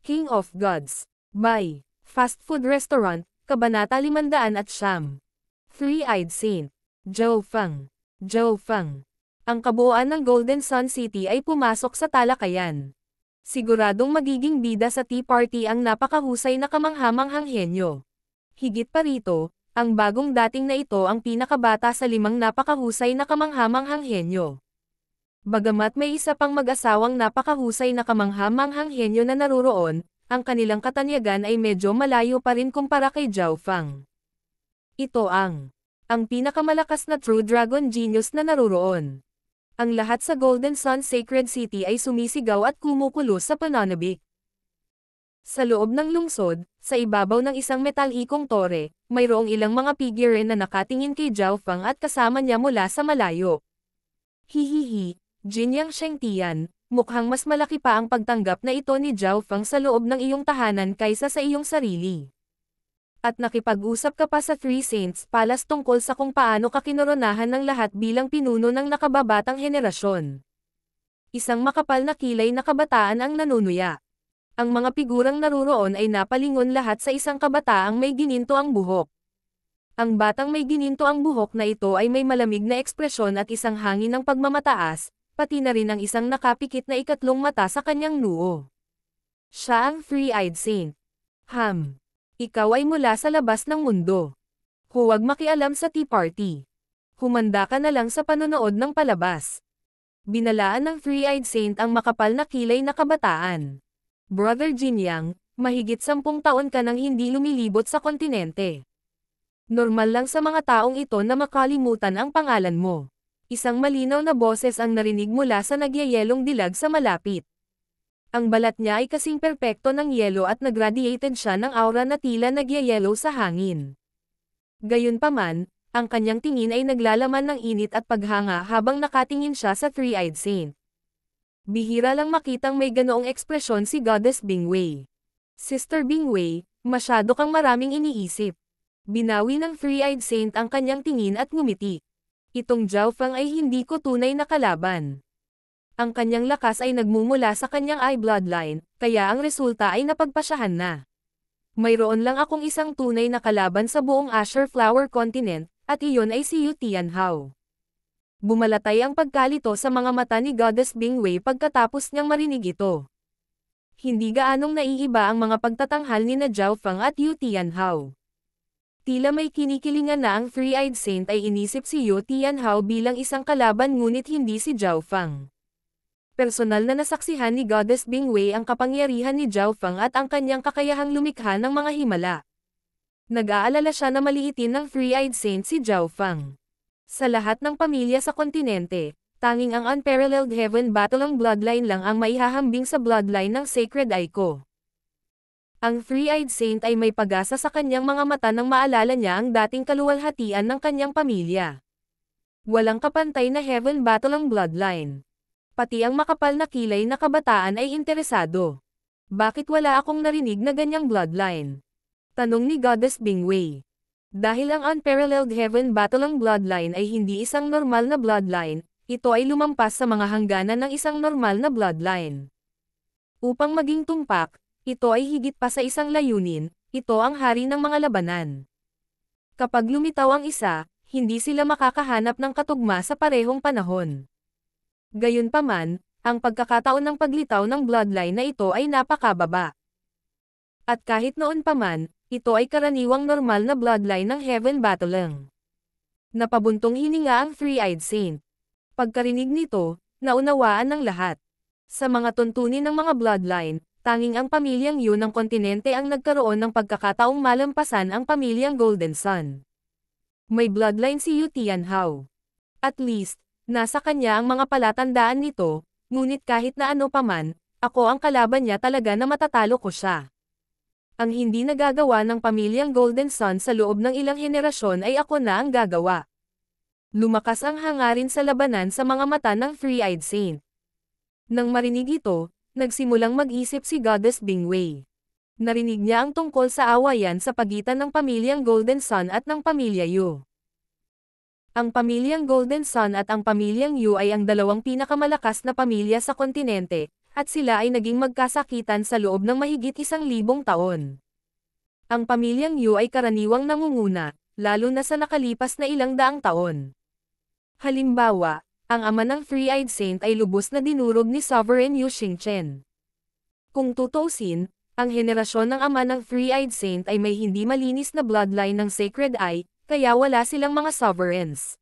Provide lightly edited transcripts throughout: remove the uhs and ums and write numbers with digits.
King of Gods. By Fast Food Restaurant, Kabanata 500. Three-Eyed Saint. Zhou Feng. Zhou Feng. Ang kabuuan ng Golden Sun City ay pumasok sa talakayan. Siguradong magiging bida sa Tea Party ang napakahusay na kamanghamanghang henyo. Higit pa rito, ang bagong dating na ito ang pinakabata sa 5 napakahusay na kamanghamanghang henyo. Bagamat may isa pang mag-asawang napakahusay na kamanghamanghang henyo na naruroon, ang kanilang katanyagan ay medyo malayo pa rin kumpara kay Zhou Feng. Ito ang pinakamalakas na True Dragon Genius na naruroon. Ang lahat sa Golden Sun Sacred City ay sumisigaw at kumukulo sa pananabik. Sa loob ng lungsod, sa ibabaw ng isang metalikong tore, mayroong ilang mga figure na nakatingin kay Zhou Feng at kasama niya mula sa malayo. Hihihi, Jinyang Shengtian, mukhang mas malaki pa ang pagtanggap na ito ni Zhou Feng sa loob ng iyong tahanan kaysa sa iyong sarili. At nakipag-usap ka pa sa Three Saints Palace tungkol sa kung paano ka kinoronahan ng lahat bilang pinuno ng nakababatang henerasyon. Isang makapal na kilay na kabataan ang nanunuya. Ang mga figurang naruroon ay napalingon lahat sa isang kabataang may gininto ang buhok. Ang batang may gininto ang buhok na ito ay may malamig na ekspresyon at isang hangin ng pagmamataas, pati na rin ang isang nakapikit na ikatlong mata sa kanyang noo. Siya ang Three-Eyed Saint. Ikaw ay mula sa labas ng mundo. Huwag makialam sa Tea Party. Humanda ka na lang sa panonood ng palabas. Binalaan ng Three-Eyed Saint ang makapal na kilay na kabataan. Brother Jinyang, mahigit 10 taon ka nang hindi lumilibot sa kontinente. Normal lang sa mga taong ito na makalimutan ang pangalan mo. Isang malinaw na boses ang narinig mula sa nagyayelong dilag sa malapit. Ang balat niya ay kasing perpekto ng yelo at nagradiated siya ng aura na tila nagyayelo sa hangin. Gayunpaman, ang kanyang tingin ay naglalaman ng init at paghanga habang nakatingin siya sa Three-Eyed Saint. Bihira lang makitang may ganoong ekspresyon si Goddess Bingwei. Sister Bingwei, masyado kang maraming iniisip. Binawi ng Three-Eyed Saint ang kanyang tingin at ngumiti. Itong Zhou Feng ay hindi ko tunay na kalaban. Ang kanyang lakas ay nagmumula sa kanyang eye bloodline, kaya ang resulta ay napagpasyahan na. Mayroon lang akong isang tunay na kalaban sa buong Azure Flower Continent, at iyon ay si Yu Tianhao. Bumalatay ang pagkalito sa mga mata ni Goddess Bingwei pagkatapos niyang marinig ito. Hindi gaanong naiiba ang mga pagtatanghal ni na Zhou Feng at Yu Tianhao. Tila may kinikilingan na ang Three-Eyed Saint ay inisip si Yu Tianhao bilang isang kalaban ngunit hindi si Zhou Feng. Personal na nasaksihan ni Goddess Bingwei ang kapangyarihan ni Zhou Feng at ang kanyang kakayahang lumikha ng mga himala. Nag-aalala siya na maliitin ng Three-Eyed Saint si Zhou Feng. Sa lahat ng pamilya sa kontinente, tanging ang Unparalleled Heaven Battle Bloodline lang ang maihahambing sa bloodline ng Sacred Aiko. Ang Three-Eyed Saint ay may pag-asa sa kanyang mga mata nang maalala niya ang dating kaluwalhatian ng kanyang pamilya. Walang kapantay na Heaven Battle Bloodline. Pati ang makapal na kilay na kabataan ay interesado. Bakit wala akong narinig na ganyang bloodline? Tanong ni Goddess Bingwei. Dahil ang Unparalleled Heaven Battle Bloodline ay hindi isang normal na bloodline, ito ay lumampas sa mga hangganan ng isang normal na bloodline. Upang maging tumpak, ito ay higit pa sa isang layunin, ito ang hari ng mga labanan. Kapag lumitaw ang isa, hindi sila makakahanap ng katugma sa parehong panahon. Gayunpaman, ang pagkakataon ng paglitaw ng bloodline na ito ay napakababa. At kahit noon pa man, ito ay karaniwang normal na bloodline ng Heaven Battling. Napabuntong hininga ang Three-Eyed Saint. Pagkarinig nito, naunawaan ng lahat. Sa mga tuntunin ng mga bloodline, tanging ang pamilyang Yu ng kontinente ang nagkaroon ng pagkakataong malampasan ang pamilyang Golden Sun. May bloodline si Yu Tianhao. At least, nasa kanya ang mga palatandaan nito, ngunit kahit na ano paman, ako ang kalaban niya talaga na matatalo ko siya. Ang hindi nagagawa ng pamilyang Golden Sun sa loob ng ilang henerasyon ay ako na ang gagawa. Lumakas ang hangarin sa labanan sa mga mata ng Three-Eyed Saint. Nang marinig ito, nagsimulang mag-isip si Goddess Bingwei. Narinig niya ang tungkol sa awayan sa pagitan ng pamilyang Golden Sun at ng pamilya Yu. Ang pamilyang Golden Sun at ang pamilyang Yu ay ang dalawang pinakamalakas na pamilya sa kontinente, at sila ay naging magkasakitan sa loob ng mahigit 1,000 taon. Ang pamilyang Yu ay karaniwang nangunguna, lalo na sa nakalipas na ilang daang taon. Halimbawa, ang ama ng Three-Eyed Saint ay lubos na dinurog ni Sovereign Yu Xingchen. Kung tutuusin, ang henerasyon ng ama ng Three-Eyed Saint ay may hindi malinis na bloodline ng Sacred Eye, kaya wala silang mga sovereigns.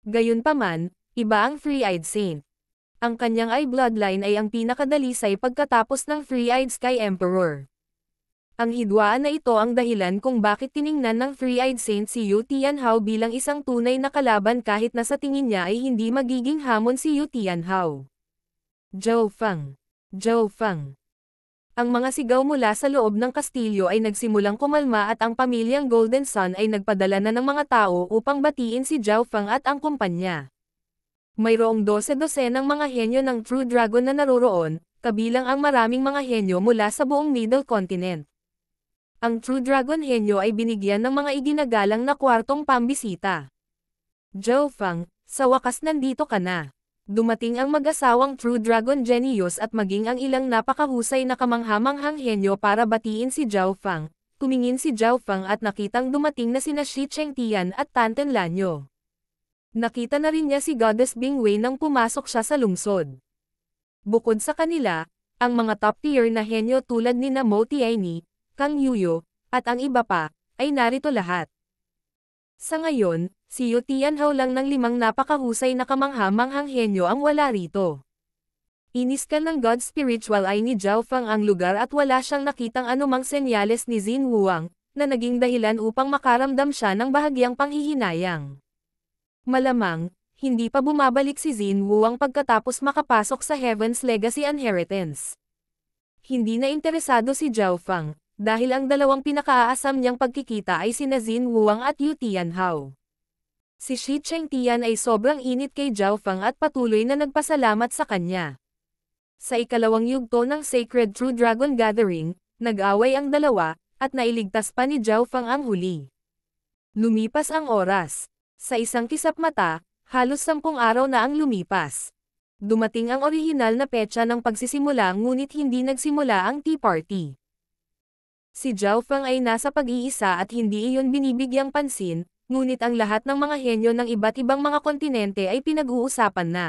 Gayunpaman, iba ang Three-Eyed Saint. Ang kanyang eye bloodline ay ang pinakadalisay pagkatapos ng Three-Eyed Sky Emperor. Ang hidwaan na ito ang dahilan kung bakit tiningnan ng Three-Eyed Saint si Yu Tianhao bilang isang tunay na kalaban kahit na sa tingin niya ay hindi magiging hamon si Yu Tianhao. Zhou Feng. Zhou Feng. Ang mga sigaw mula sa loob ng kastilyo ay nagsimulang kumalma at ang pamilyang Golden Sun ay nagpadala na ng mga tao upang batiin si Zhou Feng at ang kumpanya. Mayroong 12 ng mga henyo ng True Dragon na naroroon, kabilang ang maraming mga henyo mula sa buong Middle Continent. Ang True Dragon henyo ay binigyan ng mga iginagalang na kwartong pambisita. Zhou Feng, sa wakas nandito ka na. Dumating ang mag-asawang True Dragon Genius at maging ang ilang napakahusay na kamanghamanghang henyo para batiin si Zhou Feng. Tumingin si Zhou Feng at nakitang dumating na sina Shi Chengtian at Tanten Lanyo. Nakita na rin niya si Goddess Bingwei nang pumasok siya sa lungsod. Bukod sa kanila, ang mga top-tier na henyo tulad ni Mo Tianyi, Kang Yuyo, at ang iba pa, ay narito lahat. Sa ngayon, si Yu Tianhao lang ng 5 napakahusay na kamanghamanghang henyo ang wala rito. Iniskan ng God Spiritual Eye ni Zhou Feng ang lugar at wala siyang nakitang anumang senyales ni Xin Wuang, na naging dahilan upang makaramdam siya ng bahagyang panghihinayang. Malamang, hindi pa bumabalik si Xin Wuang pagkatapos makapasok sa Heaven's Legacy Inheritance. Hindi na interesado si Zhou Feng, dahil ang dalawang pinakaasam niyang pagkikita ay sina Xin Wuang at Yu Tianhao. Si Shi Chengtian ay sobrang init kay Zhou Feng at patuloy na nagpasalamat sa kanya. Sa ikalawang yugto ng Sacred True Dragon Gathering, nag-away ang dalawa, at nailigtas pa ni Zhou Feng ang huli. Lumipas ang oras. Sa isang kisap mata, halos 10 araw na ang lumipas. Dumating ang orihinal na petsa ng pagsisimula ngunit hindi nagsimula ang Tea Party. Si Zhou Feng ay nasa pag-iisa at hindi iyon binibigyang pansin, ngunit ang lahat ng mga henyo ng iba't ibang mga kontinente ay pinag-uusapan na.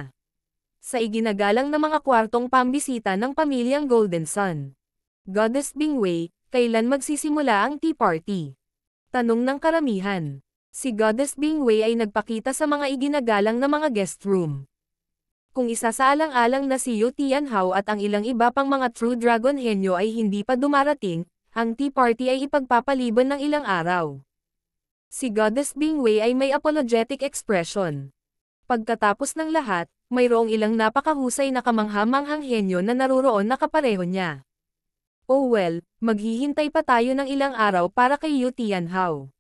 Sa iginagalang na mga kwartong pambisita ng pamilyang Golden Sun. Goddess Bingwei, kailan magsisimula ang Tea Party? Tanong ng karamihan. Si Goddess Bingwei ay nagpakita sa mga iginagalang na mga guest room. Kung isasaalang-alang na si Yu Tianhao at ang ilang iba pang mga True Dragon henyo ay hindi pa dumarating, ang Tea Party ay ipagpapaliban ng ilang araw. Si Goddess Bingwei ay may apologetic expression. Pagkatapos ng lahat, mayroong ilang napakahusay na kamanghamanghang henyo na naroroon na kapareho niya. Oh well, maghihintay pa tayo ng ilang araw para kay Yu Tianhao.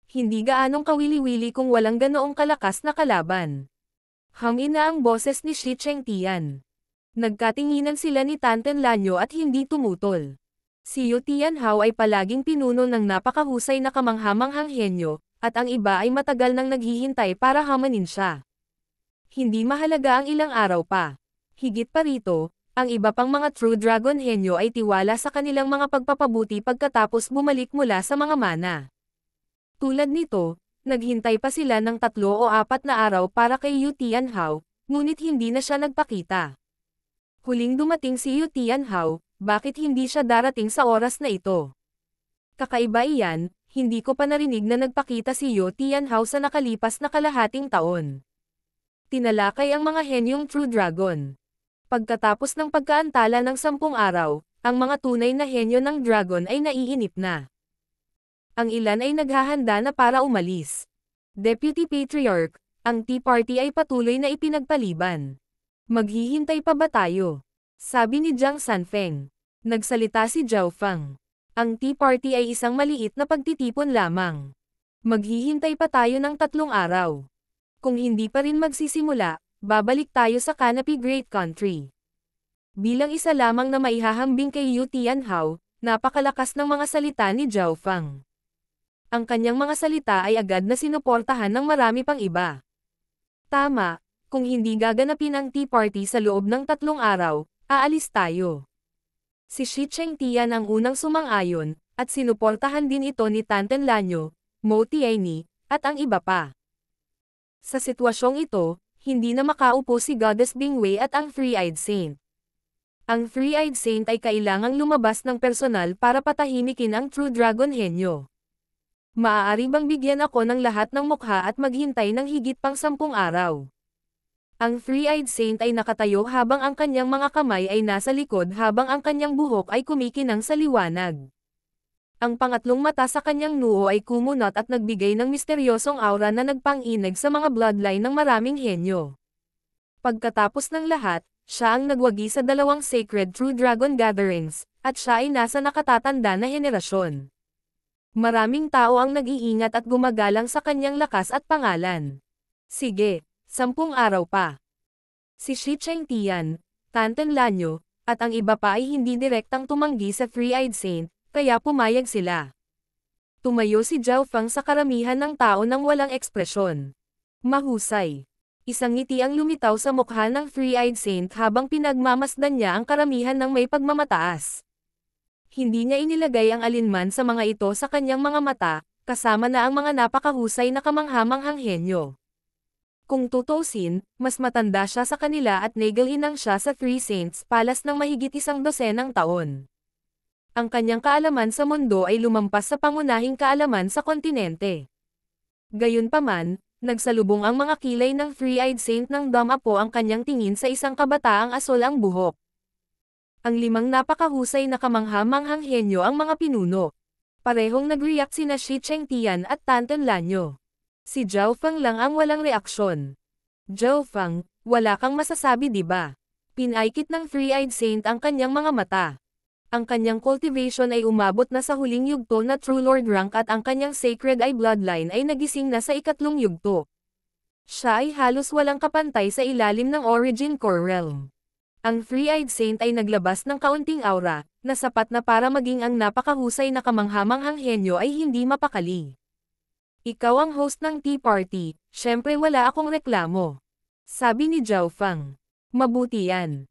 Hindi gaanong kawili-wili kung walang ganoong kalakas na kalaban. Hangin na ang boses ni Shi Chengtian. Nagkatinginan sila ni Tanten Lanyo at hindi tumutol. Si Yu Tianhao ay palaging pinuno ng napakahusay na kamanghamanghang henyo, at ang iba ay matagal nang naghihintay para hamanin siya. Hindi mahalaga ang ilang araw pa. Higit pa rito, ang iba pang mga True Dragon henyo ay tiwala sa kanilang mga pagpapabuti pagkatapos bumalik mula sa mga mana. Tulad nito, naghintay pa sila ng 3 o 4 na araw para kay Yu Tianhao, ngunit hindi na siya nagpakita. Huling dumating si Yu Tianhao, bakit hindi siya darating sa oras na ito? Kakaiba iyan, hindi ko pa narinig na nagpakita si Yu Tianhao sa nakalipas na kalahating taon. Tinalakay ang mga henyong True Dragon. Pagkatapos ng pagkaantala ng 10 araw, ang mga tunay na henyo ng dragon ay naiinip na. Ang ilan ay naghahanda na para umalis. Deputy Patriarch, ang Tea Party ay patuloy na ipinagpaliban. Maghihintay pa ba tayo? Sabi ni Jiang Sanfeng. Nagsalita si Zhou Feng. Ang Tea Party ay isang maliit na pagtitipon lamang. Maghihintay pa tayo ng 3 araw. Kung hindi pa rin magsisimula, babalik tayo sa Canopy Great Country. Bilang isa lamang na maihahambing kay Yu Tianhao, napakalakas ng mga salita ni Zhou Feng. Ang kanyang mga salita ay agad na sinuportahan ng marami pang iba. Tama, kung hindi gaganapin ang Tea Party sa loob ng 3 araw, aalis tayo. Si Shi Chengtian ang unang sumang-ayon, at sinuportahan din ito ni Tanten Lanyo, Mo Tianyi, at ang iba pa. Sa sitwasyong ito, hindi na makaupo si Goddess Bingwei at ang Three-Eyed Saint. Ang Three-Eyed Saint ay kailangang lumabas ng personal para patahimikin ang True Dragon henyo. Maaari bang bigyan ako ng lahat ng mukha at maghintay ng higit pang 10 araw? Ang Three-Eyed Saint ay nakatayo habang ang kanyang mga kamay ay nasa likod habang ang kanyang buhok ay kumikinang sa liwanag. Ang pangatlong mata sa kanyang noo ay kumunot at nagbigay ng misteryosong aura na nagpang-inag sa mga bloodline ng maraming henyo. Pagkatapos ng lahat, siya ang nagwagi sa 2 Sacred True Dragon Gatherings, at siya ay nasa nakatatanda na henerasyon. Maraming tao ang nag-iingat at gumagalang sa kanyang lakas at pangalan. Sige, 10 araw pa. Si Shi Chengtian, Tanten Lanyo, at ang iba pa ay hindi direktang tumanggi sa Three-Eyed Saint, kaya pumayag sila. Tumayo si Zhao Feng sa karamihan ng tao nang walang ekspresyon. Mahusay. Isang ngiti ang lumitaw sa mukha ng Three-Eyed Saint habang pinagmamasdan niya ang karamihan ng may pagmamataas. Hindi niya inilagay ang alinman sa mga ito sa kanyang mga mata, kasama na ang mga napakahusay na kamanghamanghang henyo. Kung tutusin, mas matanda siya sa kanila at nagalhinang siya sa Three Saints Palace ng mahigit 12 taon. Ang kanyang kaalaman sa mundo ay lumampas sa pangunahing kaalaman sa kontinente. Gayunpaman, nagsalubong ang mga kilay ng Three-Eyed Saint ng damapo ang kanyang tingin sa isang kabataang asol ang buhok. Ang 5 napakahusay na kamangha-manghang henyo ang mga pinuno. Parehong nag-react sina Shi Chengtian at Tanten Lanyo. Si Zhao Feng lang ang walang reaksyon. Zhao Feng, wala kang masasabi diba? Pinaikit ng Three-Eyed Saint ang kanyang mga mata. Ang kanyang cultivation ay umabot na sa huling yugto na True Lord rank at ang kanyang Sacred Eye Bloodline ay nagising na sa ikatlong yugto. Siya ay halos walang kapantay sa ilalim ng Origin Core Realm. Ang Three-Eyed Saint ay naglabas ng kaunting aura, na sapat na para maging ang napakahusay na kamanghamanghang henyo ay hindi mapakali. Ikaw ang host ng tea party, syempre wala akong reklamo. Sabi ni Zhao Feng. Mabuti yan.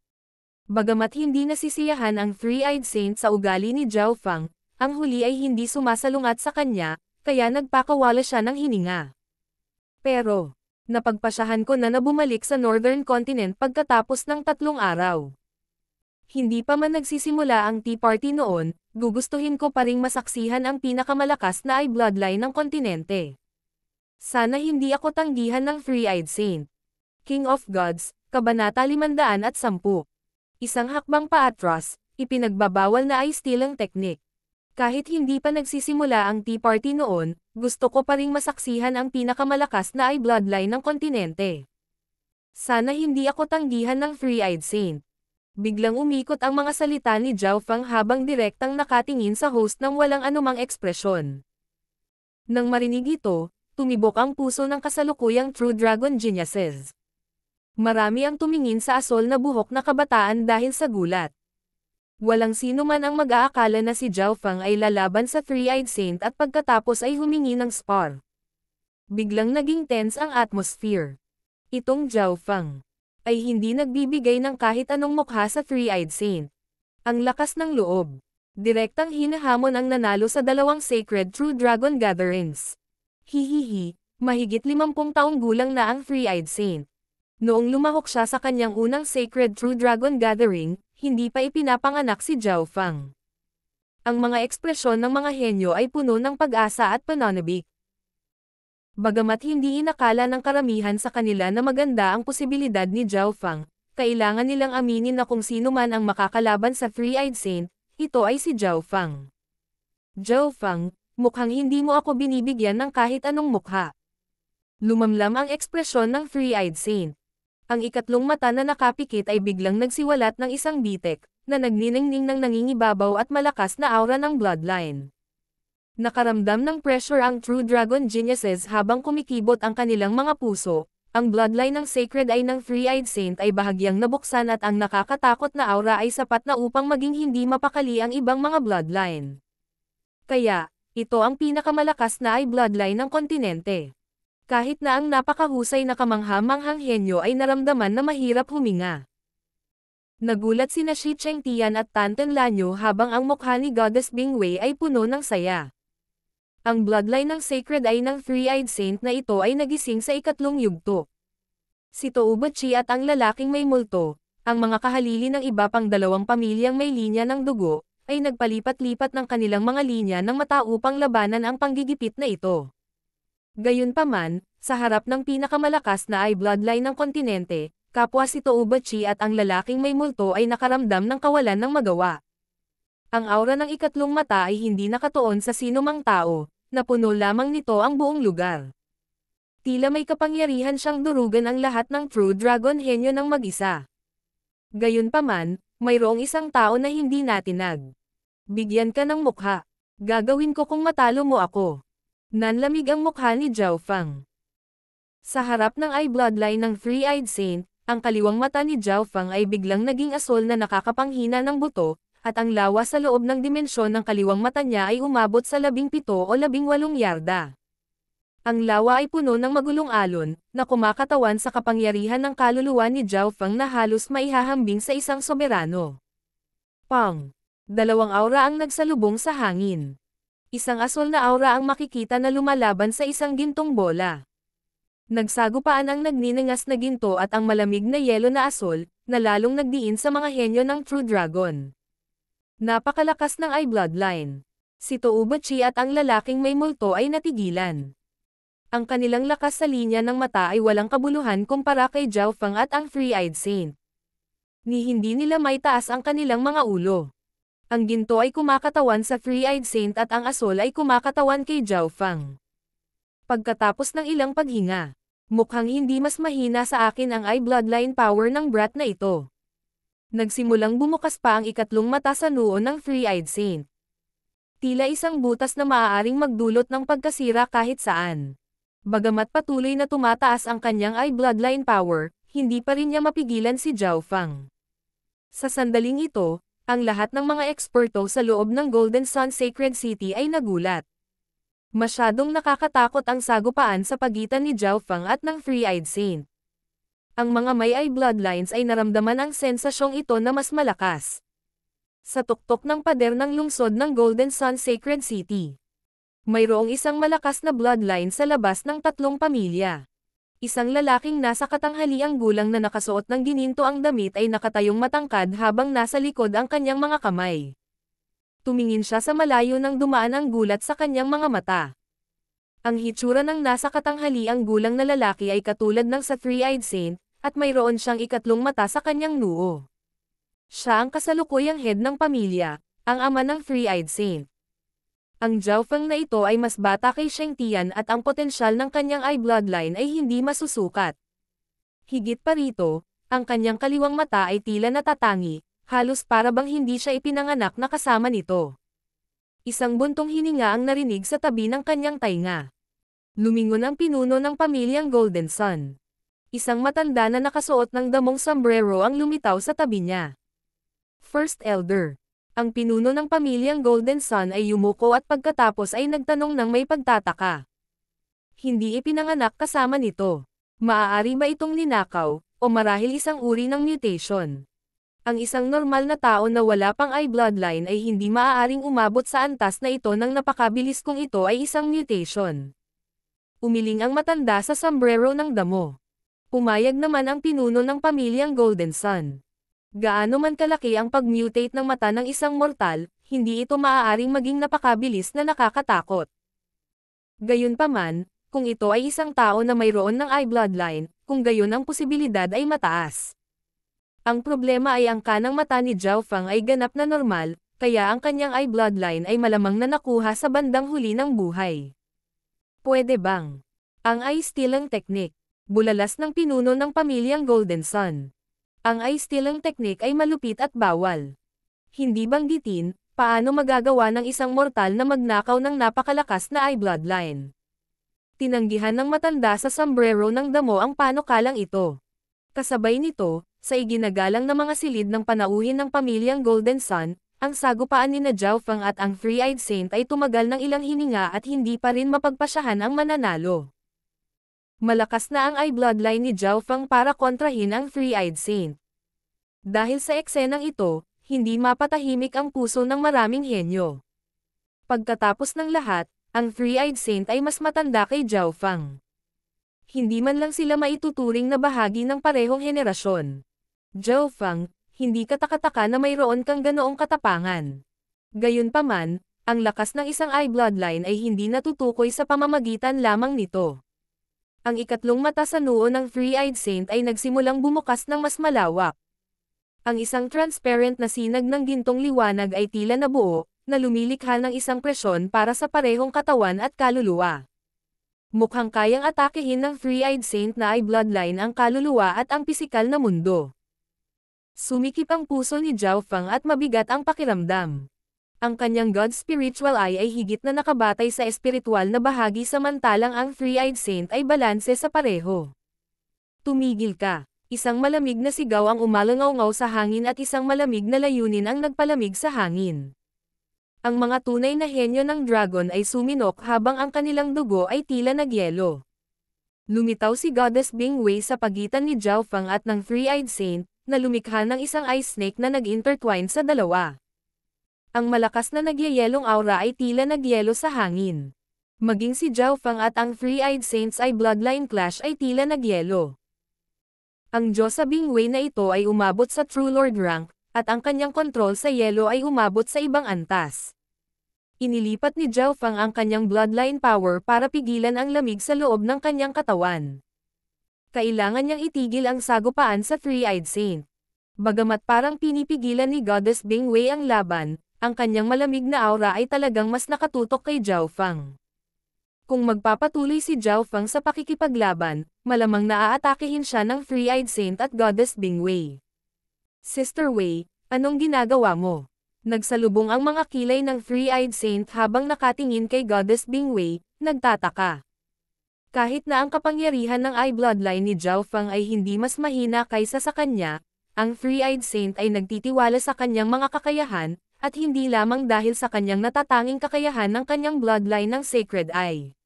Bagamat hindi nasisiyahan ang Three-Eyed Saint sa ugali ni Zhao Feng, ang huli ay hindi sumasalungat sa kanya, kaya nagpakawala siya ng hininga. Pero, napagpasyahan ko na bumalik sa Northern Continent pagkatapos ng 3 araw. Hindi pa man nagsisimula ang Tea Party noon, gugustuhin ko pa ring masaksihan ang pinakamalakas na bloodline ng kontinente. Sana hindi ako tanggihan ng Three-Eyed Saint. King of Gods, Kabanata 510. Isang hakbang paatras, ipinagbabawal na ay stealing technique. Kahit hindi pa nagsisimula ang Tea Party noon, gusto ko pa ring masaksihan ang pinakamalakas na bloodline ng kontinente. Sana hindi ako tanggihan ng Three-Eyed Saint. Biglang umikot ang mga salita ni Zhao Feng habang direktang nakatingin sa host ng walang anumang ekspresyon. Nang marinig ito, tumibok ang puso ng kasalukuyang True Dragon Geniuses. Marami ang tumingin sa asol na buhok na kabataan dahil sa gulat. Walang sino man ang mag-aakala na si Zhao Feng ay lalaban sa Three-Eyed Saint at pagkatapos ay humingi ng spar. Biglang naging tense ang atmosphere. Itong Zhao Feng ay hindi nagbibigay ng kahit anong mukha sa Three-Eyed Saint. Ang lakas ng loob. Direktang hinahamon ang nanalo sa 2 Sacred True Dragon Gatherings. Hihihi, mahigit 50 taong gulang na ang Three-Eyed Saint. Noong lumahok siya sa kanyang unang Sacred True Dragon Gathering, hindi pa ipinapanganak si Zhao Feng. Ang mga ekspresyon ng mga henyo ay puno ng pag-asa at pananabik. Bagamat hindi inakala ng karamihan sa kanila na maganda ang posibilidad ni Zhao Feng, kailangan nilang aminin na kung sino man ang makakalaban sa Three-Eyed Saint, ito ay si Zhao Feng. Zhao Feng, mukhang hindi mo ako binibigyan ng kahit anong mukha. Lumamlam ang ekspresyon ng Three-Eyed Saint. Ang ikatlong mata na nakapikit ay biglang nagsiwalat ng isang bitek, na nagniningning ng nangingibabaw at malakas na aura ng bloodline. Nakaramdam ng pressure ang True Dragon Geniuses habang kumikibot ang kanilang mga puso. Ang bloodline ng Sacred Eye ng Three-Eyed Saint ay bahagyang nabuksan at ang nakakatakot na aura ay sapat na upang maging hindi mapakali ang ibang mga bloodline. Kaya, ito ang pinakamalakas na bloodline ng kontinente. Kahit na ang napakahusay na kamangha-manghang henyo ay naramdaman na mahirap huminga. Nagulat sina Shi Chengtian at Tan Tenlanyo habang ang mukha ni Goddess Bingwei ay puno ng saya. Ang bloodline ng Sacred Eye ng Three-Eyed Saint na ito ay nagising sa ikatlong yugto. Si Toubachi at ang lalaking may multo, ang mga kahalili ng iba pang dalawang pamilyang may linya ng dugo, ay nagpalipat-lipat ng kanilang mga linya ng mata upang labanan ang panggigipit na ito. Gayunpaman, sa harap ng pinakamalakas na Eye bloodline ng kontinente, kapwa si Toubachi at ang lalaking may multo ay nakaramdam ng kawalan ng magawa. Ang aura ng ikatlong mata ay hindi nakatuon sa sinumang tao, napuno lamang nito ang buong lugar. Tila may kapangyarihan siyang durugan ang lahat ng True Dragon henyo ng mag-isa. Gayunpaman, mayroong isang tao na hindi natinag. Bigyan ka ng mukha. Gagawin ko kung matalo mo ako. Nanlamig ang mukha ni Zhao Feng. Sa harap ng Eye bloodline ng Three-Eyed Saint, ang kaliwang mata ni Zhao Feng ay biglang naging asol na nakakapanghina ng buto, at ang lawa sa loob ng dimensyon ng kaliwang mata niya ay umabot sa 17 o 18 yarda. Ang lawa ay puno ng magulong alon, na kumakatawan sa kapangyarihan ng kaluluwa ni Zhao Feng na halos maihahambing sa isang soberano. Pang! Dalawang aura ang nagsalubong sa hangin. Isang asol na aura ang makikita na lumalaban sa isang gintong bola. Nagsagupaan ang nagniningas na ginto at ang malamig na yelo na asol, na lalong nagdiin sa mga henyo ng True Dragon. Napakalakas ng Eye bloodline. Si Toubachi at ang lalaking may multo ay natigilan. Ang kanilang lakas sa linya ng mata ay walang kabuluhan kumpara kay Zhao Feng at ang Three-Eyed Saint. Ni hindi nila may taas ang kanilang mga ulo. Ang ginto ay kumakatawan sa Three-Eyed Saint at ang asol ay kumakatawan kay Zhao Feng. Pagkatapos ng ilang paghinga, mukhang hindi mas mahina sa akin ang Eye bloodline power ng brat na ito. Nagsimulang bumukas pa ang ikatlong mata sa noo ng Three-Eyed Saint. Tila isang butas na maaaring magdulot ng pagkasira kahit saan. Bagamat patuloy na tumataas ang kanyang Eye bloodline power, hindi pa rin niya mapigilan si Zhao Feng. Sa sandaling ito, ang lahat ng mga eksperto sa loob ng Golden Sun Sacred City ay nagulat. Masyadong nakakatakot ang sagupaan sa pagitan ni Zhao Feng at ng Three-Eyed Saint. Ang mga may Eye bloodlines ay naramdaman ang sensasyong ito na mas malakas. Sa tuktok ng pader ng lungsod ng Golden Sun Sacred City, mayroong isang malakas na bloodline sa labas ng tatlong pamilya. Isang lalaking nasa katanghaliang gulang na nakasuot ng gininto ang damit ay nakatayong matangkad habang nasa likod ang kanyang mga kamay. Tumingin siya sa malayo nang dumaan ang gulat sa kanyang mga mata. Ang hitsura ng nasa katanghaliang gulang na lalaki ay katulad ng sa Three-Eyed Saint, at mayroon siyang ikatlong mata sa kanyang noo. Siya ang kasalukuyang head ng pamilya, ang ama ng Three-Eyed Saint. Ang Zhao Feng na ito ay mas bata kay Chengtian at ang potensyal ng kanyang Eye bloodline ay hindi masusukat. Higit pa rito, ang kanyang kaliwang mata ay tila natatangi, halos para bang hindi siya ipinanganak na kasama nito. Isang buntong hininga ang narinig sa tabi ng kanyang tainga. Lumingon ang pinuno ng pamilyang Golden Sun. Isang matanda na nakasuot ng damong sombrero ang lumitaw sa tabi niya. First Elder. Ang pinuno ng pamilyang Golden Sun ay yumuko at pagkatapos ay nagtanong ng may pagtataka. Hindi ipinanganak kasama nito. Maaari ba itong ninakaw, o marahil isang uri ng mutation? Ang isang normal na tao na wala pang Eye bloodline ay hindi maaaring umabot sa antas na ito nang napakabilis kung ito ay isang mutation. Umiling ang matanda sa sombrero ng damo. Pumayag naman ang pinuno ng pamilyang Golden Sun. Gaano man kalaki ang pag-mutate ng mata ng isang mortal, hindi ito maaaring maging napakabilis na nakakatakot. Gayunpaman, kung ito ay isang tao na mayroon ng Eye bloodline, kung gayon ang posibilidad ay mataas. Ang problema ay ang kanang mata ni Zhao Feng ay ganap na normal, kaya ang kanyang Eye bloodline ay malamang na nakuha sa bandang huli ng buhay. Pwede bang? Ang Eye Stealing Technique. Bulalas ng pinuno ng pamilyang Golden Sun. Ang Eye Stealing Technique ay malupit at bawal. Hindi banggitin, paano magagawa ng isang mortal na magnakaw ng napakalakas na Eye bloodline. Tinanggihan ng matanda sa sombrero ng damo ang panukalang ito. Kasabay nito, sa iginagalang na mga silid ng panauhin ng pamilyang Golden Sun, ang sagupaan ni Zhao Feng at ang Three-Eyed Saint ay tumagal ng ilang hininga at hindi pa rin mapagpasyahan ang mananalo. Malakas na ang Eye bloodline ni Zhao Feng para kontrahin ang Three-Eyed Saint. Dahil sa eksenang ito, hindi mapatahimik ang puso ng maraming henyo. Pagkatapos ng lahat, ang Three-Eyed Saint ay mas matanda kay Zhao Fang. Hindi man lang sila maituturing na bahagi ng parehong henerasyon. Zhao Fang, hindi katakataka na mayroon kang ganoong katapangan. Gayunpaman, ang lakas ng isang eye bloodline ay hindi natutukoy sa pamamagitan lamang nito. Ang ikatlong mata sa noo ng Three-Eyed Saint ay nagsimulang bumukas ng mas malawak. Ang isang transparent na sinag ng gintong liwanag ay tila nabuo, na lumilikha ng isang presyon para sa parehong katawan at kaluluwa. Mukhang kayang atakehin ng Three-Eyed Saint na eye bloodline ang kaluluwa at ang pisikal na mundo. Sumikip ang puso ni Zhao Fang at mabigat ang pakiramdam. Ang kanyang God's spiritual eye ay higit na nakabatay sa espiritual na bahagi samantalang ang Three-Eyed Saint ay balanse sa pareho. Tumigil ka. Isang malamig na sigaw ang umalangaw-ngaw sa hangin at isang malamig na layunin ang nagpalamig sa hangin. Ang mga tunay na henyo ng dragon ay suminok habang ang kanilang dugo ay tila nagyelo. Lumitaw si Goddess Bingwei sa pagitan ni Zhao Fang at ng Three-Eyed Saint, na lumikha ng isang ice snake na nag-intertwine sa dalawa. Ang malakas na nagyayelong aura ay tila nagyelo sa hangin. Maging si Zhao Fang at ang Three-Eyed Saint's eye bloodline clash ay tila nagyelo. Ang Diyosa Bingwei na ito ay umabot sa True Lord rank, at ang kanyang kontrol sa yelo ay umabot sa ibang antas. Inilipat ni Zhao Fang ang kanyang bloodline power para pigilan ang lamig sa loob ng kanyang katawan. Kailangan niyang itigil ang sagupaan sa Three-Eyed Saint. Bagamat parang pinipigilan ni Goddess Bingwei ang laban, ang kanyang malamig na aura ay talagang mas nakatutok kay Zhao Fang. Kung magpapatuloy si Zhao Fang sa pakikipaglaban, malamang naaatakehin siya ng Three-Eyed Saint at Goddess Bingwei. Sister Wei, anong ginagawa mo? Nagsalubong ang mga kilay ng Three-Eyed Saint habang nakatingin kay Goddess Bingwei, nagtataka. Kahit na ang kapangyarihan ng eye bloodline ni Zhao Fang ay hindi mas mahina kaysa sa kanya, ang Three-Eyed Saint ay nagtitiwala sa kanyang mga kakayahan, at hindi lamang dahil sa kanyang natatanging kakayahan ng kanyang bloodline ng Sacred Eye.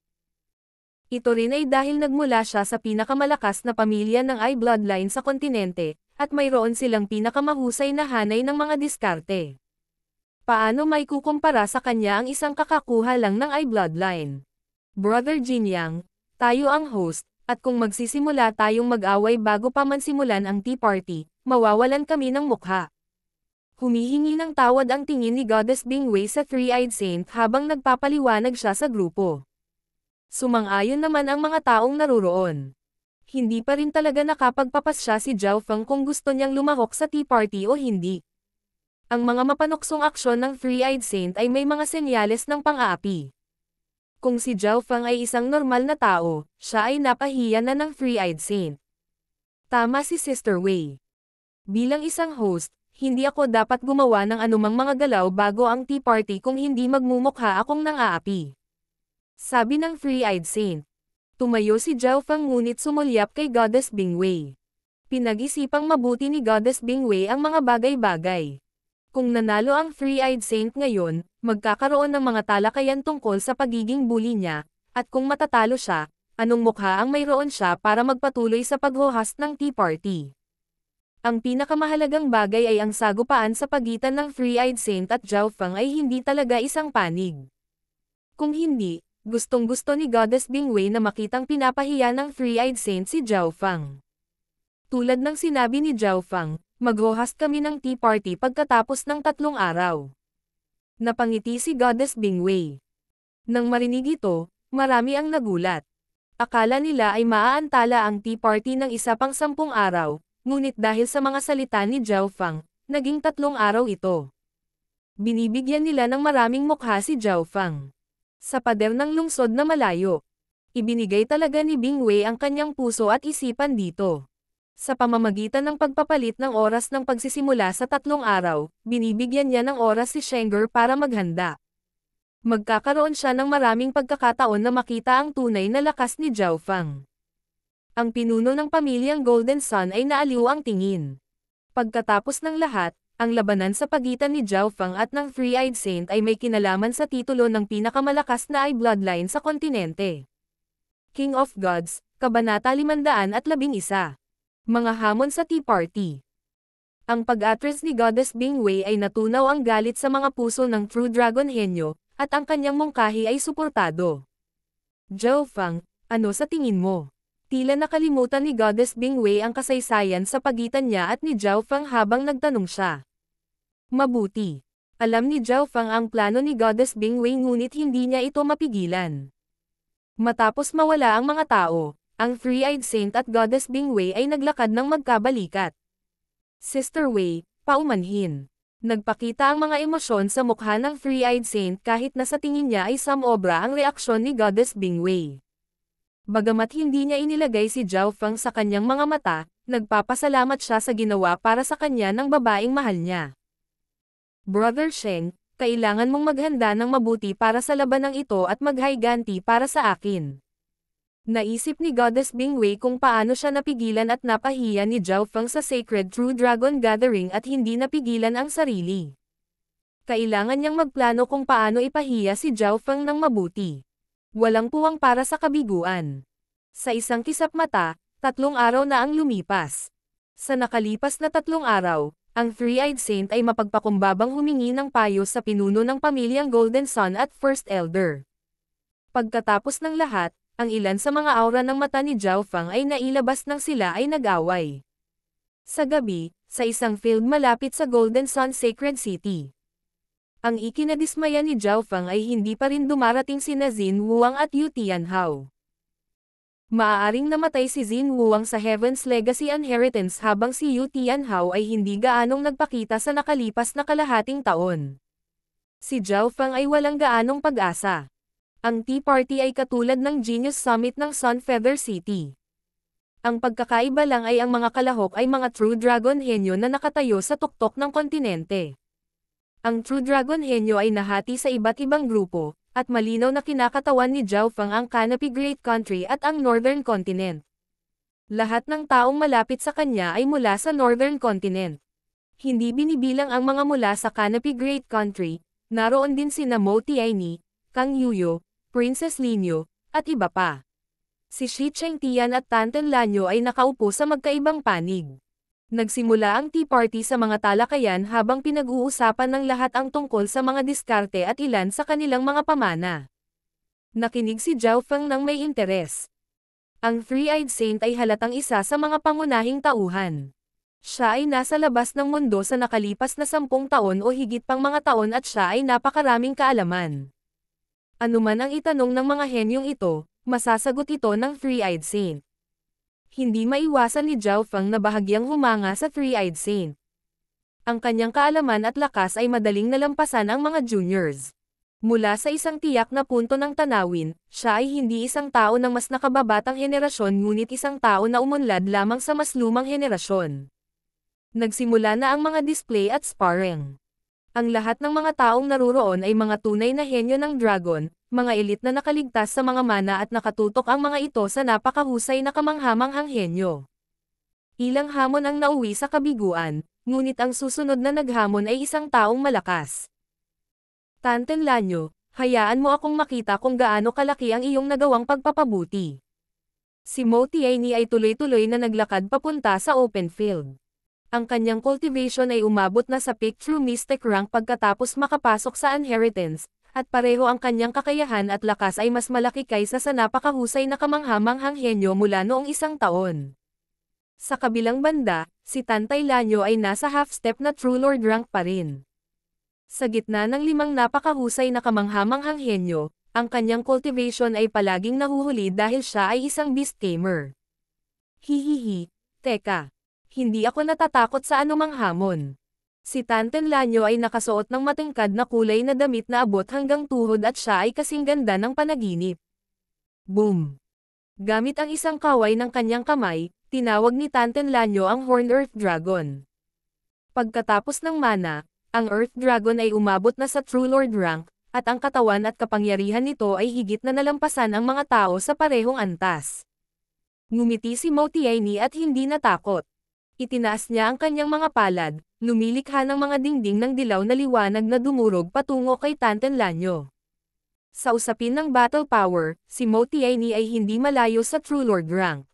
Ito rin ay dahil nagmula siya sa pinakamalakas na pamilya ng eye bloodline sa kontinente, at mayroon silang pinakamahusay na hanay ng mga diskarte. Paano may kukumpara sa kanya ang isang kakakuha lang ng eye bloodline? Brother Jinyang, tayo ang host, at kung magsisimula tayong mag-away bago pa man simulan ang tea party, mawawalan kami ng mukha. Humihingi ng tawad ang tingin ni Goddess Bingwei sa Three-Eyed Saint habang nagpapaliwanag siya sa grupo. Sumang-ayon naman ang mga taong naruroon. Hindi pa rin talaga nakapagpapasya si Zhao Fang kung gusto niyang lumahok sa tea party o hindi. Ang mga mapanuksong aksyon ng Three-Eyed Saint ay may mga senyales ng pang-aapi. Kung si Zhao Fang ay isang normal na tao, siya ay napahiya na ng Three-Eyed Saint. Tama si Sister Wei. Bilang isang host, hindi ako dapat gumawa ng anumang mga galaw bago ang tea party kung hindi magmumukha akong nang-aapi. Sabi ng Three-Eyed Saint. Tumayo si Zhao Fang ngunit sumulyap kay Goddess Bingwei. Pinag-isipang mabuti ni Goddess Bingwei ang mga bagay-bagay. Kung nanalo ang Three-Eyed Saint ngayon, magkakaroon ng mga talakayan tungkol sa pagiging bully niya, at kung matatalo siya, anong mukha ang mayroon siya para magpatuloy sa pag-host ng tea party. Ang pinakamahalagang bagay ay ang sagupaan sa pagitan ng Three-Eyed Saint at Zhao Fang ay hindi talaga isang panig. Kung hindi, gustong-gusto ni Goddess Bingwei na makitang pinapahiya ng Three-Eyed Saint si Zhao Fang. Tulad ng sinabi ni Zhao Fang, mag-host kami ng tea party pagkatapos ng 3 araw. Napangiti si Goddess Bingwei. Nang marinig ito, marami ang nagulat. Akala nila ay maaantala ang tea party ng isa pang 10 araw, ngunit dahil sa mga salita ni Zhao Fang, naging 3 araw ito. Binibigyan nila ng maraming mukha si Zhao Fang. Sa pader ng lungsod na malayo, ibinigay talaga ni Bingwei ang kanyang puso at isipan dito. Sa pamamagitan ng pagpapalit ng oras ng pagsisimula sa 3 araw, binibigyan niya ng oras si Shenger para maghanda. Magkakaroon siya ng maraming pagkakataon na makita ang tunay na lakas ni Zhao Fang. Ang pinuno ng pamilyang Golden Sun ay naaliw ang tingin. Pagkatapos ng lahat, ang labanan sa pagitan ni Zhao Fang at ng Three-Eyed Saint ay may kinalaman sa titulo ng pinakamalakas na eye bloodline sa kontinente. King of Gods, Kabanata 511. Mga hamon sa tea party. Ang pag-atras ni Goddess Bingwei ay natunaw ang galit sa mga puso ng True Dragon henyo, at ang kanyang mungkahi ay suportado. Zhou Feng, ano sa tingin mo? Tila nakalimutan ni Goddess Bingwei ang kasaysayan sa pagitan niya at ni Zhou Feng habang nagtanong siya. Mabuti. Alam ni Zhou Feng ang plano ni Goddess Bingwei ngunit hindi niya ito mapigilan. Matapos mawala ang mga tao, ang Three-Eyed Saint at Goddess Bingwei ay naglakad ng magkabalikat. Sister Wei, paumanhin. Nagpakita ang mga emosyon sa mukha ng Three-Eyed Saint kahit na sa tingin niya ay samobra ang reaksyon ni Goddess Bingwei. Bagamat hindi niya inilagay si Zhou Feng sa kanyang mga mata, nagpapasalamat siya sa ginawa para sa kanya ng babaeng mahal niya. Brother Sheng, kailangan mong maghanda ng mabuti para sa labanang ito at maghayganti para sa akin. Naisip ni Goddess Bingwei kung paano siya napigilan at napahiya ni Zhou Feng sa Sacred True Dragon Gathering at hindi napigilan ang sarili. Kailangan niyang magplano kung paano ipahiya si Zhou Feng ng mabuti. Walang puwang para sa kabiguan. Sa isang kisap mata, 3 araw na ang lumipas. Sa nakalipas na 3 araw, ang Three-Eyed Saint ay mapagpakumbabang humingi ng payo sa pinuno ng pamilyang Golden Sun at First Elder. Pagkatapos ng lahat, ang ilan sa mga aura ng mata ni Zhou Feng ay nailabas nang sila ay nag-away. Sa gabi, sa isang field malapit sa Golden Sun Sacred City. Ang ikinadismaya ni Zhou Feng ay hindi pa rin dumarating sina Xin Wuang at Yu Tianhao. Maaaring namatay si Xin Wuang sa Heaven's Legacy Inheritance habang si Yu Tianhao ay hindi gaanong nagpakita sa nakalipas na kalahating taon. Si Zhou Feng ay walang gaanong pag-asa. Ang Tea Party ay katulad ng Genius Summit ng Sun Feather City. Ang pagkakaiba lang ay ang mga kalahok ay mga True Dragon henyo na nakatayo sa tuktok ng kontinente. Ang True Dragon henyo ay nahati sa iba't ibang grupo, at malinaw na kinakatawan ni Zhou Feng ang Canopy Great Country at ang Northern Continent. Lahat ng taong malapit sa kanya ay mula sa Northern Continent. Hindi binibilang ang mga mula sa Canopy Great Country, naroon din sina Mo Tianyi, Kang Yuyo, Princess Linyo, at iba pa. Si Shi Chengtian at Tanten Lanyo ay nakaupo sa magkaibang panig. Nagsimula ang Tea Party sa mga talakayan habang pinag-uusapan ng lahat ang tungkol sa mga diskarte at ilan sa kanilang mga pamana. Nakinig si Zhou Feng ng may interes. Ang Three-Eyed Saint ay halatang isa sa mga pangunahing tauhan. Siya ay nasa labas ng mundo sa nakalipas na 10 taon o higit pang mga taon at siya ay napakaraming kaalaman. Anuman ang itanong ng mga henyong ito, masasagot ito ng Three-Eyed Saint. Hindi maiwasan ni Zhou Feng na bahagyang humanga sa Three-Eyed Saint. Ang kanyang kaalaman at lakas ay madaling nalampasan ang mga juniors. Mula sa isang tiyak na punto ng tanawin, siya ay hindi isang tao ng mas nakababatang henerasyon ngunit isang tao na umunlad lamang sa mas lumang henerasyon. Nagsimula na ang mga display at sparring. Ang lahat ng mga taong naruroon ay mga tunay na henyo ng dragon, mga elite na nakaligtas sa mga mana at nakatutok ang mga ito sa napakahusay na kamanghamanghang henyo. Ilang hamon ang nauwi sa kabiguan, ngunit ang susunod na naghamon ay isang taong malakas. Tanten Lanyo, hayaan mo akong makita kung gaano kalaki ang iyong nagawang pagpapabuti. Si Mo Tianyi ay tuloy-tuloy na naglakad papunta sa open field. Ang kanyang cultivation ay umabot na sa peak true mystic rank pagkatapos makapasok sa inheritance, at pareho ang kanyang kakayahan at lakas ay mas malaki kaysa sa napakahusay na kamanghamanghang henyo mula noong 1 taon. Sa kabilang banda, si Tantay Lanyo ay nasa half-step na True Lord rank pa rin. Sa gitna ng 5 napakahusay na kamanghamanghang henyo, ang kanyang cultivation ay palaging nahuhuli dahil siya ay isang beast tamer. Hihihi, teka. Hindi ako natatakot sa anumang hamon. Si Tanten Lanyo ay nakasuot ng matingkad na kulay na damit na abot hanggang tuhod at siya ay kasing ganda ng panaginip. Boom! Gamit ang isang kaway ng kanyang kamay, tinawag ni Tanten Lanyo ang Horned Earth Dragon. Pagkatapos ng mana, ang Earth Dragon ay umabot na sa True Lord rank, at ang katawan at kapangyarihan nito ay higit na nalampasan ang mga tao sa parehong antas. Ngumiti si Mo Tianyi at hindi natakot. Itinaas niya ang kanyang mga palad, lumilikha ng mga dingding ng dilaw na liwanag na dumurog patungo kay Tanten Lanyo. Sa usapin ng battle power, si Mo Tianyi ay hindi malayo sa True Lord rank.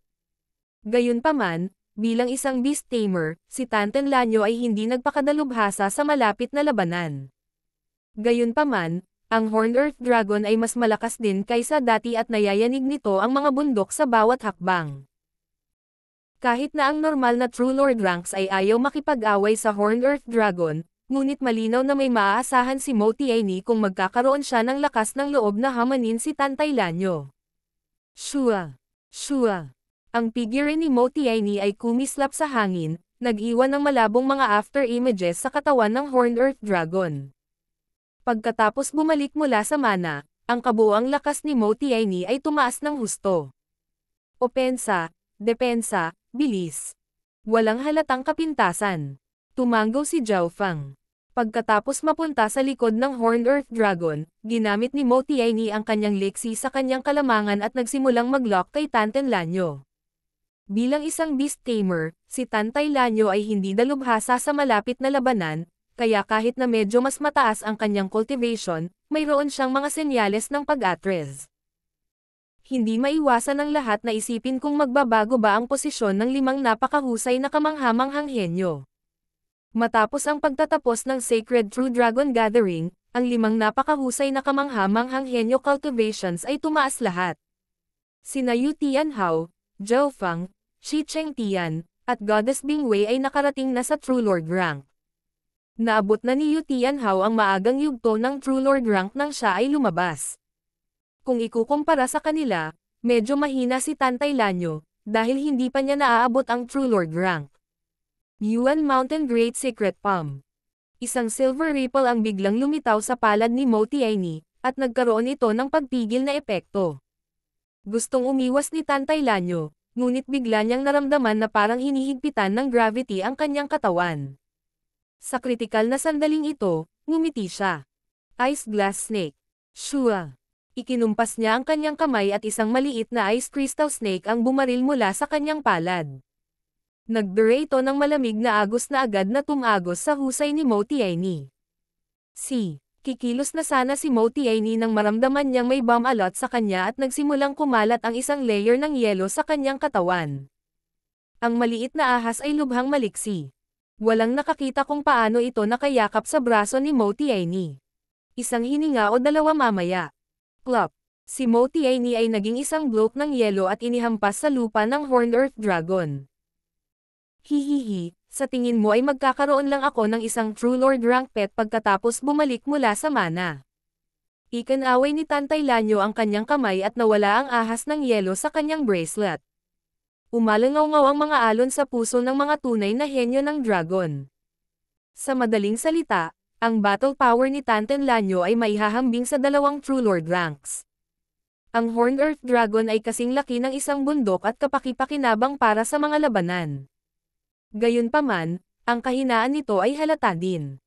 Gayunpaman, Bilang isang beast tamer, si Tanten Lanyo ay hindi nagpakadalubhasa sa malapit na labanan. Gayunpaman, ang Horned Earth Dragon ay mas malakas din kaysa dati at nayayanig nito ang mga bundok sa bawat hakbang. Kahit na ang normal na True Lord ranks ay ayaw makipag-away sa Horned Earth Dragon, ngunit malinaw na may maaasahan si Motiaini kung magkakaroon siya ng lakas ng loob na hamanin si Tantay Lanyo. Shua! Shua! Ang figure ni Motiaini ay kumislap sa hangin, nag-iwan ng malabong mga after images sa katawan ng Horned Earth Dragon. Pagkatapos bumalik mula sa mana, ang kabuuang lakas ni Motiaini ay tumaas ng husto. Opensa, depensa, bilis. Walang halatang kapintasan. Tumanggaw si Zhao Feng. Pagkatapos mapunta sa likod ng Horned Earth Dragon, ginamit ni Motiaini ang kanyang leksi sa kanyang kalamangan at nagsimulang mag-lock kay Tanten Lanyo. Bilang isang beast tamer, si Tantay Lanyo ay hindi dalubhasa sa malapit na labanan, kaya kahit na medyo mas mataas ang kanyang cultivation, mayroon siyang mga senyales ng pag-atres. Hindi maiwasan ng lahat na isipin kung magbabago ba ang posisyon ng 5 napakahusay na kamanghamanghang henyo. Matapos ang pagtatapos ng Sacred True Dragon Gathering, ang 5 napakahusay na kamanghamanghang henyo cultivations ay tumaas lahat. Sina Yu Tianhao, Zhao Feng, Shi Chengtian, at Goddess Bingwei ay nakarating na sa True Lord rank. Naabot na ni Yu Tianhao ang maagang yugto ng True Lord rank nang siya ay lumabas. Kung ikukumpara sa kanila, medyo mahina si Tantay Lanyo, dahil hindi pa niya naaabot ang True Lord rank. Yuan Mountain Great Secret Palm. Isang silver ripple ang biglang lumitaw sa palad ni Motiaini, at nagkaroon ito ng pagpigil na epekto. Gustong umiwas ni Tantay Lanyo, ngunit bigla niyang naramdaman na parang hinihigpitan ng gravity ang kanyang katawan. Sa kritikal na sandaling ito, ngumiti siya. Ice Glass Snake. Shua! Ikinumpas niya ang kanyang kamay at isang maliit na Ice Crystal Snake ang bumaril mula sa kanyang palad. Nagdure ito ng malamig na agos na agad na tumagos sa husay ni Motiaini. Kikilos na sana si Motiaini nang maramdaman niyang may bomb alot sa kanya at nagsimulang kumalat ang isang layer ng yelo sa kanyang katawan. Ang maliit na ahas ay lubhang maliksi. Walang nakakita kung paano ito nakayakap sa braso ni Motiaini. Isang hininga o dalawa mamaya. Plop! Si Motiaini ay naging isang bloke ng yelo at inihampas sa lupa ng Horned Earth Dragon. Hihihi, sa tingin mo ay magkakaroon lang ako ng isang True Lord rank pet pagkatapos bumalik mula sa mana. Ikanaway ni Tantay Lanyo ang kanyang kamay at nawala ang ahas ng yelo sa kanyang bracelet. Umalangaw-ngaw ang mga alon sa puso ng mga tunay na henyo ng dragon. Sa madaling salita, ang battle power ni Tanten Lanyo ay maihahambing sa 2 True Lord ranks. Ang Horned Earth Dragon ay kasing laki ng isang bundok at kapaki-pakinabang para sa mga labanan. Gayunpaman, ang kahinaan nito ay halata din.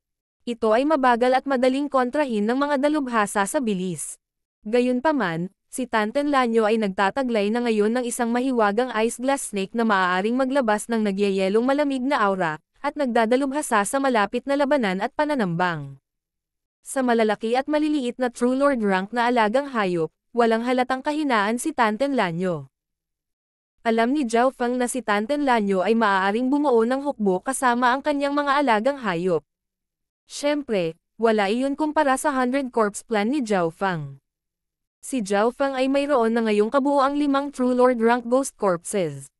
Ito ay mabagal at madaling kontrahin ng mga dalubhasa sa bilis. Gayunpaman, si Tanten Lanyo ay nagtataglay na ngayon ng isang mahiwagang Ice Glass Snake na maaaring maglabas ng nagyayelong malamig na aura, at nagdadalubhasa sa malapit na labanan at pananambang. Sa malalaki at maliliit na True Lord rank na alagang hayop, walang halatang kahinaan si Tanten Lanyo. Alam ni Zhao Feng na si Tanten Lanyo ay maaaring bumuo ng hukbo kasama ang kanyang mga alagang hayop. Siyempre, wala iyon kumpara sa 100 Corpse Plan ni Zhao Feng. Si Zhao Feng ay mayroon na ngayong kabuuang 5 True Lord rank Ghost Corpses.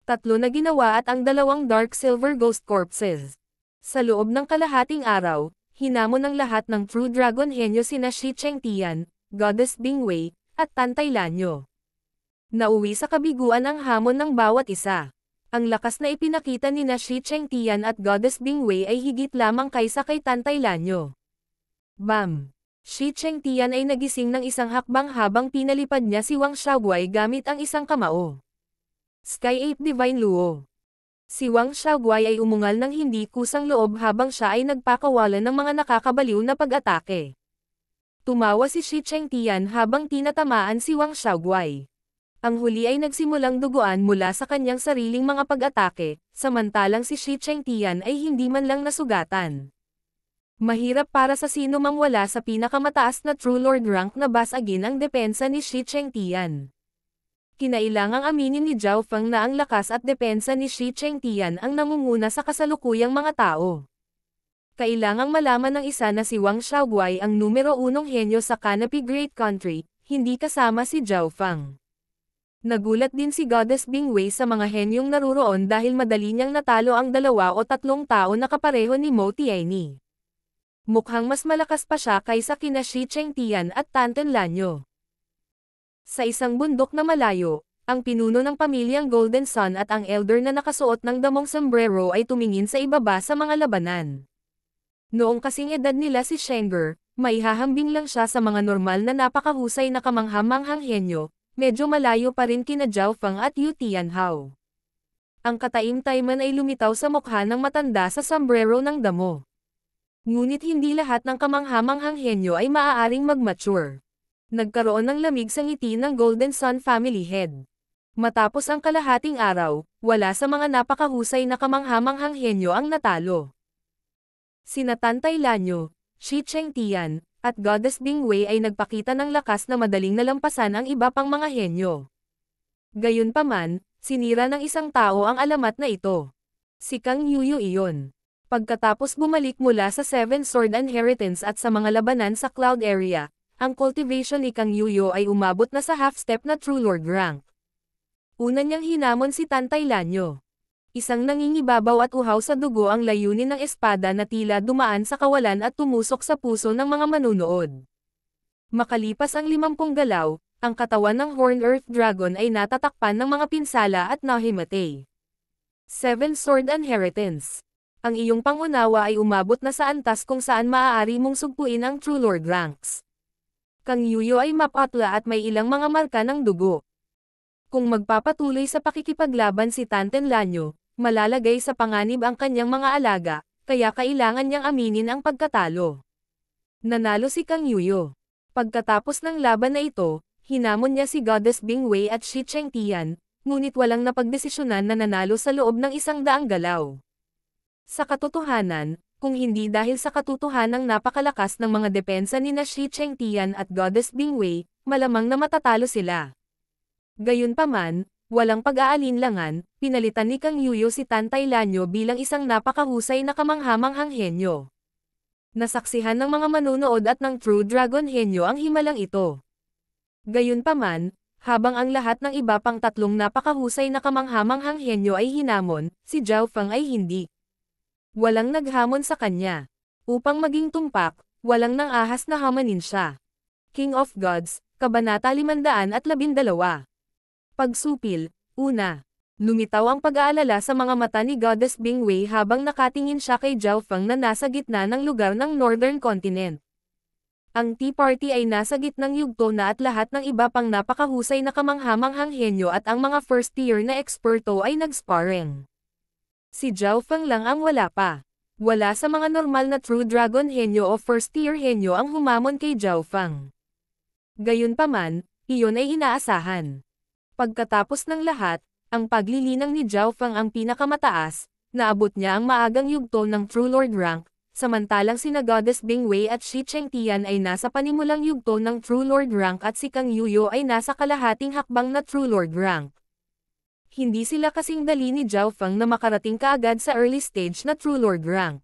3 na ginawa at ang 2 Dark Silver Ghost Corpses. Sa loob ng kalahating araw, hinamon ng lahat ng True Dragon henyo sina Shi Chengtian, Goddess Bingwei, at Tantay Lanyo. Nauwi sa kabiguan ang hamon ng bawat isa. Ang lakas na ipinakita ni Shi Chengtian at Goddess Bingwei ay higit lamang kaysa kay Tantay Lanyo. Bam! Shi Chengtian ay nagising ng isang hakbang habang pinalipad niya si Wang Xiaoguai gamit ang isang kamao. Sky 8 Divine Luo. Si Wang Xiaoguai ay umungal ng hindi kusang loob habang siya ay nagpakawalan ng mga nakakabaliw na pag-atake. Tumawa si Shi Chengtian habang tinatamaan si Wang Xiaoguai. Ang huli ay nagsimulang duguan mula sa kanyang sariling mga pag-atake, samantalang si Shi Chengtian ay hindi man lang nasugatan. Mahirap para sa sino mang wala sa pinakamataas na True Lord rank na basagin ang depensa ni Shi Chengtian. Kinailangang aminin ni Zhao Feng na ang lakas at depensa ni Shi Chengtian ang nangunguna sa kasalukuyang mga tao. Kailangang malaman ng isa na si Wang Xiaoguai ang numero 1 henyo sa Canopy Great Country, hindi kasama si Zhao Feng. Nagulat din si Goddess Bingwei sa mga henyong naruroon dahil madali niyang natalo ang 2 o 3 tao na kapareho ni Mo Tianyi. Mukhang mas malakas pa siya kaysa kina Shi Chengtian at Tanten Lanyo. Sa isang bundok na malayo, ang pinuno ng pamilyang Golden Sun at ang elder na nakasuot ng damong sombrero ay tumingin sa ibaba sa mga labanan. Noong kasing edad nila si Shenger, maihahambing lang siya sa mga normal na napakahusay na kamanghamanghang henyo, medyo malayo pa rin kina Zhao Feng at Yu Tianhao. Ang kataim-taiman ay lumitaw sa mukha ng matanda sa sombrero ng damo. Ngunit hindi lahat ng kamanghamanghang henyo ay maaaring mag-mature. Nagkaroon ng lamig sa ngiti ng Golden Sun family head. Matapos ang kalahating araw, wala sa mga napakahusay na kamanghamanghang henyo ang natalo. Sina Tantay Lanyo, Shi Chengtian, at Goddess Bingwei ay nagpakita ng lakas na madaling nalampasan ang iba pang mga henyo. Gayunpaman, sinira ng isang tao ang alamat na ito. Si Kang Yuyu iyon. Pagkatapos bumalik mula sa Seven Sword Inheritance at sa mga labanan sa Cloud Area, ang cultivation ni Kang Yuyu ay umabot na sa half-step na True Lord rank. Una niyang hinamon si Tantay Lanyo. Isang nangingibabaw at uhaw sa dugo ang layunin ng espada na tila dumaan sa kawalan at tumusok sa puso ng mga manunood. Makalipas ang 50 galaw, ang katawan ng Horned Earth Dragon ay natatakpan ng mga pinsala at nahimatay. Seven Sword Inheritance. Ang iyong pangunawa ay umabot na sa antas kung saan maaari mong sugpuin ang True Lord ranks. Kang Yuyu ay mapatla at may ilang mga marka ng dugo. Kung magpapatuloy sa pakikipaglaban si Tanten Lanyo, malalagay sa panganib ang kanyang mga alaga, kaya kailangan niyang aminin ang pagkatalo. Nanalo si Kang Yuyu. Pagkatapos ng laban na ito, hinamon niya si Goddess Bingwei at Shi Chengtian, ngunit walang napagdesisyonan na nanalo sa loob ng 100 galaw. Sa katotohanan, kung hindi dahil sa katotohanang napakalakas ng mga depensa ni Shi Chengtian at Goddess Bingwei, malamang na matatalo sila. Gayunpaman, walang pag-aalinlangan, pinalitan ni Kang Yuyu si Tantay Lanyo bilang isang napakahusay na kamanghamanghang henyo. Nasaksihan ng mga manunood at ng True Dragon henyo ang himalang ito. Gayunpaman, habang ang lahat ng iba pang 3 napakahusay na kamanghamanghang henyo ay hinamon, si Zhao Feng ay hindi. Walang naghamon sa kanya. Upang maging tumpak, walang nang ahas na hamanin siya. King of Gods, Kabanata 512. Pagsupil, una. Lumitaw ang pag-aalala sa mga mata ni Goddess Bingwei habang nakatingin siya kay Zhao Feng na nasa gitna ng lugar ng Northern Continent. Ang Tea Party ay nasa gitnang yugto na at lahat ng iba pang napakahusay na kamanghamanghang henyo at ang mga first-tier na eksperto ay nag-sparring. Si Zhao Feng lang ang wala pa. Wala sa mga normal na True Dragon henyo o first-tier henyo ang humamon kay Zhao Feng. Gayunpaman, iyon ay inaasahan. Pagkatapos ng lahat, ang paglilinang ni Zhao Feng ang pinakamataas, naabot niya ang maagang yugto ng True Lord rank, samantalang sina Goddess Bingwei at Shi Chengtian ay nasa panimulang yugto ng True Lord rank at si Kang Yuyu ay nasa kalahating hakbang na True Lord rank. Hindi sila kasing dali ni Zhao Feng na makarating kaagad sa early stage na True Lord rank.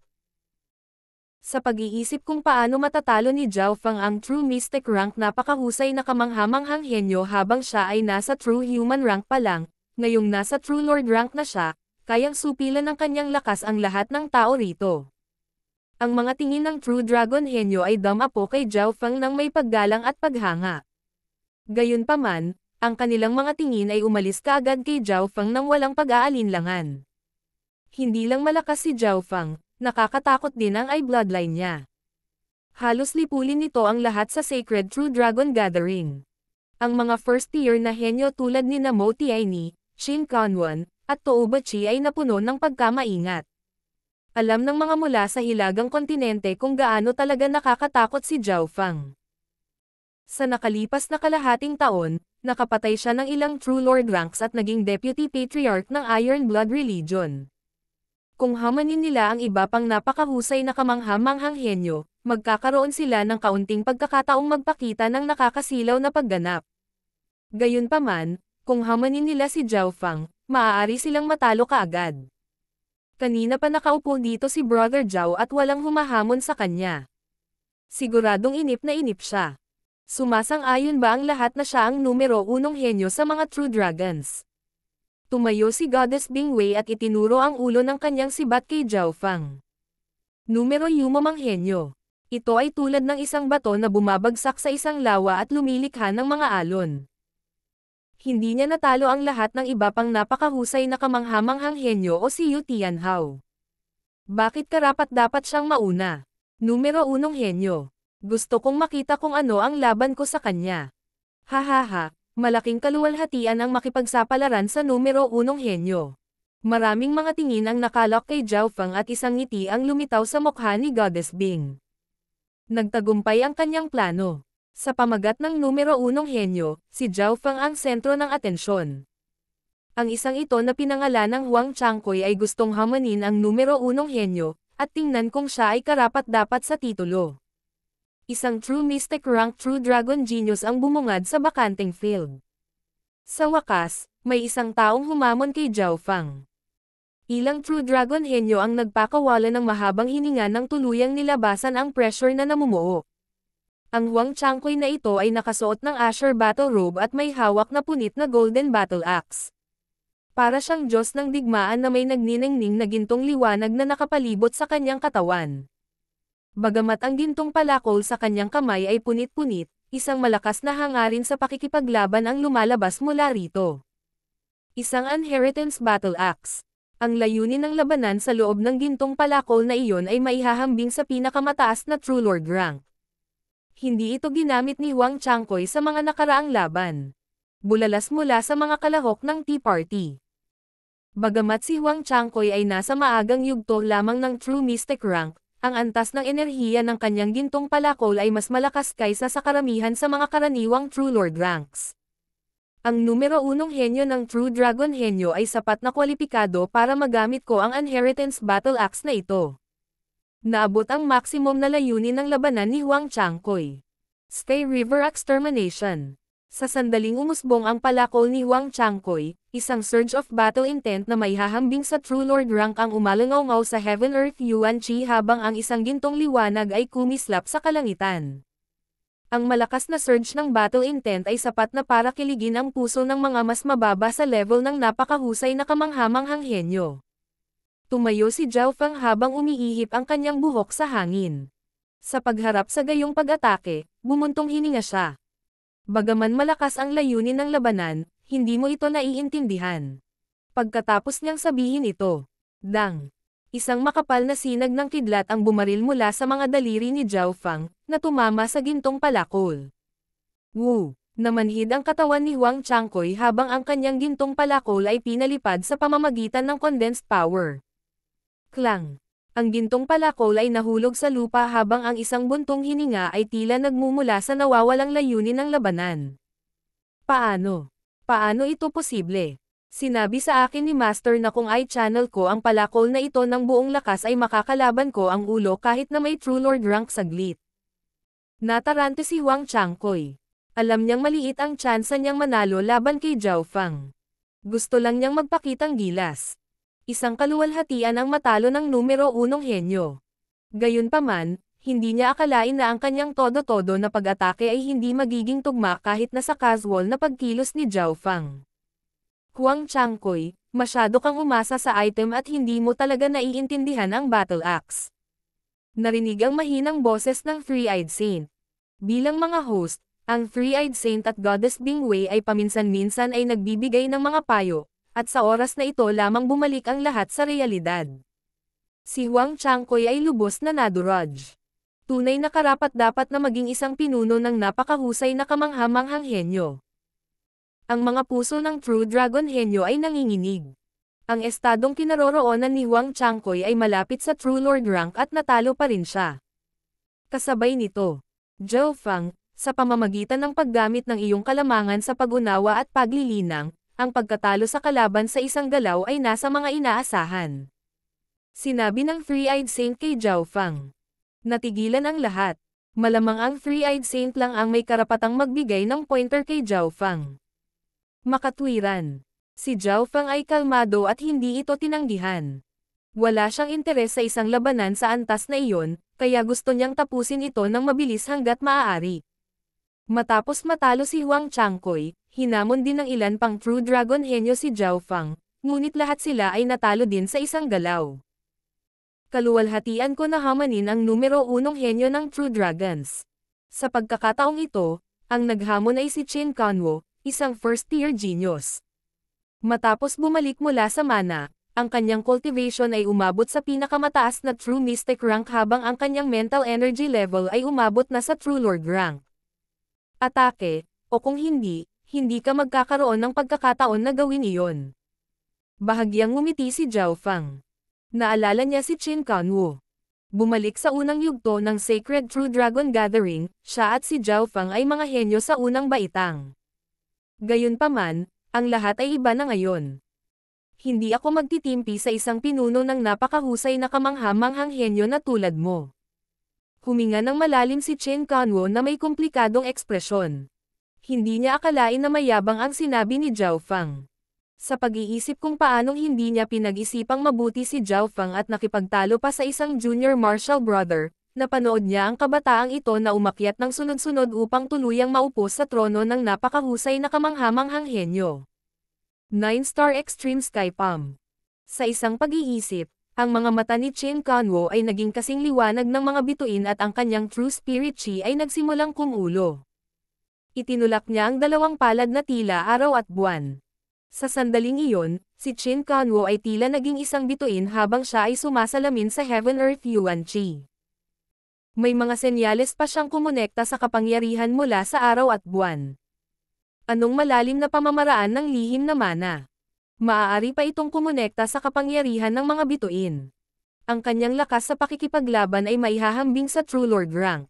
Sa pag-iisip kung paano matatalo ni Zhao Feng ang True Mystic rank, napakahusay na kamanghamanghang henyo habang siya ay nasa True Human rank pa lang, ngayong nasa True Lord rank na siya, kayang supilan ng kanyang lakas ang lahat ng tao rito. Ang mga tingin ng True Dragon henyo ay damapo kay Zhao Feng ng may paggalang at paghanga. Gayunpaman, ang kanilang mga tingin ay umalis kaagad kay Zhao Feng nang walang pag-aalinlangan. Hindi lang malakas si Zhao Feng, nakakatakot din ang eye bloodline niya. Halos lipulin nito ang lahat sa Sacred True Dragon Gathering. Ang mga first-tier na henyo tulad ni Mo Tianyi, Shin Kanwan, at Toubachi ay napuno ng pagkamaingat. Alam ng mga mula sa hilagang kontinente kung gaano talaga nakakatakot si Zhao Feng. Sa nakalipas na kalahating taon, nakapatay siya ng ilang True Lord ranks at naging Deputy Patriarch ng Iron Blood Religion. Kung hamanin nila ang iba pang napakahusay na kamanghamanghang henyo, magkakaroon sila ng kaunting pagkakataong magpakita ng nakakasilaw na pagganap. Gayunpaman, Kung hamanin nila si Zhao Fang, maaari silang matalo kaagad. Kanina pa nakaupo dito si Brother Zhao at walang humahamon sa kanya. Siguradong inip na inip siya. Sumasang-ayon ba ang lahat na siya ang numero 1 henyo sa mga True Dragons? Tumayo si Goddess Bingwei at itinuro ang ulo ng kanyang sibat kay Zhao Fang. Numero 1 mang henyo. Ito ay tulad ng isang bato na bumabagsak sa isang lawa at lumilikha ng mga alon. Hindi niya natalo ang lahat ng iba pang napakahusay na kamanghamanghang henyo o si Yu Tianhao. Bakit karapat-dapat siyang mauna? Numero 1 henyo. Gusto kong makita kung ano ang laban ko sa kanya. Hahaha, malaking kaluwalhatian ang makipagsapalaran sa numero 1 henyo. Maraming mga tingin ang nakalok kay Zhao Fang at isang ngiti ang lumitaw sa mukha ni Goddess Bing. Nagtagumpay ang kanyang plano. Sa pamagat ng numero 1 henyo, si Zhao Fang ang sentro ng atensyon. Ang isang ito na pinangalan ng Huang Changkoy ay gustong hamanin ang numero 1 henyo, at tingnan kung siya ay karapat-dapat sa titulo. Isang true mystic rank true dragon genius ang bumungad sa bakanteng field. Sa wakas, may isang taong humamon kay Zhao Fang. Ilang true dragon henyo ang nagpakawala ng mahabang hininga nang tuluyang nilabasan ang pressure na namumuo. Ang Huang Changkoy na ito ay nakasuot ng Asher Battle Robe at may hawak na punit na Golden Battle Axe. Para siyang Diyos ng digmaan na may nagniningning na gintong liwanag na nakapalibot sa kanyang katawan. Bagamat ang gintong palakol sa kanyang kamay ay punit-punit, isang malakas na hangarin sa pakikipaglaban ang lumalabas mula rito. Isang Inheritance Battle Axe. Ang layunin ng labanan sa loob ng gintong palakol na iyon ay maihahambing sa pinakamataas na True Lord rank. Hindi ito ginamit ni Huang Changkoy sa mga nakaraang laban. Bulalas mula sa mga kalahok ng Tea Party. Bagamat si Huang Changkoy ay nasa maagang yugto lamang ng True Mystic rank, ang antas ng enerhiya ng kanyang gintong palakol ay mas malakas kaysa sa karamihan sa mga karaniwang True Lord ranks. Ang numero 1 henyo ng True Dragon henyo ay sapat na kwalipikado para magamit ko ang Inheritance Battle Axe na ito. Naabot ang maximum na layunin ng labanan ni Huang Changkoy. Sky River Extermination. Sa sandaling umusbong ang palakol ni Huang Changkoy, isang surge of battle intent na maihahambing sa True Lord rank ang umalangaw sa Heaven Earth Yuan Chi habang ang isang gintong liwanag ay kumislap sa kalangitan. Ang malakas na surge ng battle intent ay sapat na para kiligin ang puso ng mga mas mababa sa level ng napakahusay na kamanghamanghang henyo. Tumayo si Zhao Fang habang umiihip ang kanyang buhok sa hangin. Sa pagharap sa gayong pag-atake, bumuntong hininga siya. Bagaman malakas ang layunin ng labanan, hindi mo ito naiintindihan. Pagkatapos niyang sabihin ito, dang! Isang makapal na sinag ng kidlat ang bumaril mula sa mga daliri ni Zhao Fang, na tumama sa gintong palakol. Woo! Namanhid ang katawan ni Huang Changkoy habang ang kanyang gintong palakol ay pinalipad sa pamamagitan ng condensed power. Klang! Ang gintong palakol ay nahulog sa lupa habang ang isang buntong hininga ay tila nagmumula sa nawawalang layunin ng labanan. Paano? Paano ito posible? Sinabi sa akin ni Master na kung i-channel ko ang palakol na ito ng buong lakas ay makakalaban ko ang ulo kahit na may True Lord rank saglit. Natarante si Huang Changkoy. Alam niyang maliit ang tsansa niyang manalo laban kay Zhao Fang. Gusto lang niyang magpakitang gilas. Isang kaluwalhatian ang matalo ng numero 1 henyo. Gayunpaman, hindi niya akalain na ang kanyang todo-todo na pag-atake ay hindi magiging tugma kahit na sa casual na pagkilos ni Zhao Fang. Huang Changkoy, masyado kang umasa sa item at hindi mo talaga naiintindihan ang Battle Axe. Narinig ang mahinang boses ng Three-Eyed Saint. Bilang mga host, ang Three-Eyed Saint at Goddess Bingwei ay paminsan-minsan ay nagbibigay ng mga payo, at sa oras na ito lamang bumalik ang lahat sa realidad. Si Huang Changkoy ay lubos na naduraj. Tunay na karapat-dapat na maging isang pinuno ng napakahusay na kamanghamanghang henyo. Ang mga puso ng True Dragon henyo ay nanginginig. Ang estadong kinaroroonan ni Huang Changkoy ay malapit sa True Lord rank at natalo pa rin siya. Kasabay nito, Zhao Fang, sa pamamagitan ng paggamit ng iyong kalamangan sa pag-unawa at paglilinang, ang pagkatalo sa kalaban sa isang galaw ay nasa mga inaasahan. Sinabi ng Three-Eyed Saint kay Zhao Fang. Natigilan ang lahat. Malamang ang Three-Eyed Saint lang ang may karapatang magbigay ng pointer kay Zhao Fang. Makatwiran. Si Zhao Feng ay kalmado at hindi ito tinanggihan. Wala siyang interes sa isang labanan sa antas na iyon, kaya gusto niyang tapusin ito ng mabilis hanggat maaari. Matapos matalo si Huang Changkoy, hinamon din ng ilan pang True Dragon henyo si Zhao Feng, ngunit lahat sila ay natalo din sa isang galaw. Kaluwalhatian ko na hamanin ang numero 1 henyo ng True Dragons. Sa pagkakataong ito, ang naghamon ay si Qin Kanwo, isang first-tier genius. Matapos bumalik mula sa mana, ang kanyang cultivation ay umabot sa pinakamataas na True Mystic rank habang ang kanyang mental energy level ay umabot na sa True Lord rank. Atake, o kung hindi, hindi ka magkakaroon ng pagkakataon na gawin iyon. Bahagyang ngumiti si Zhao Feng. Naalala niya si Qin Kanwo. Bumalik sa unang yugto ng Sacred True Dragon Gathering, siya at si Zhao Feng ay mga henyo sa unang baitang. Gayunpaman, ang lahat ay iba na ngayon. Hindi ako magtitimpi sa isang pinuno ng napakahusay na kamangha-manghang henyo na tulad mo. Huminga ng malalim si Qin Kanwo na may komplikadong ekspresyon. Hindi niya akalain na mayabang ang sinabi ni Zhao Feng. Sa pag-iisip kung paanong hindi niya pinag-isipang mabuti si Zhao Feng at nakipagtalo pa sa isang junior martial brother, napanood niya ang kabataang ito na umakyat ng sunod-sunod upang tuluyang maupo sa trono ng napakahusay na kamangha-manghang henyo. 9-star Extreme Sky Palm. Sa isang pag-iisip, ang mga mata ni Qin Kanwo ay naging kasing liwanag ng mga bituin at ang kanyang True Spirit Chi ay nagsimulang kumulo. Itinulak niya ang dalawang palad na tila araw at buwan. Sa sandaling iyon, si Qin Kanwo ay tila naging isang bituin habang siya ay sumasalamin sa Heaven Earth Yuan Chi. May mga senyales pa siyang kumonekta sa kapangyarihan mula sa araw at buwan. Anong malalim na pamamaraan ng lihim na mana? Maaari pa itong kumonekta sa kapangyarihan ng mga bituin. Ang kanyang lakas sa pakikipaglaban ay maihahambing sa True Lord rank.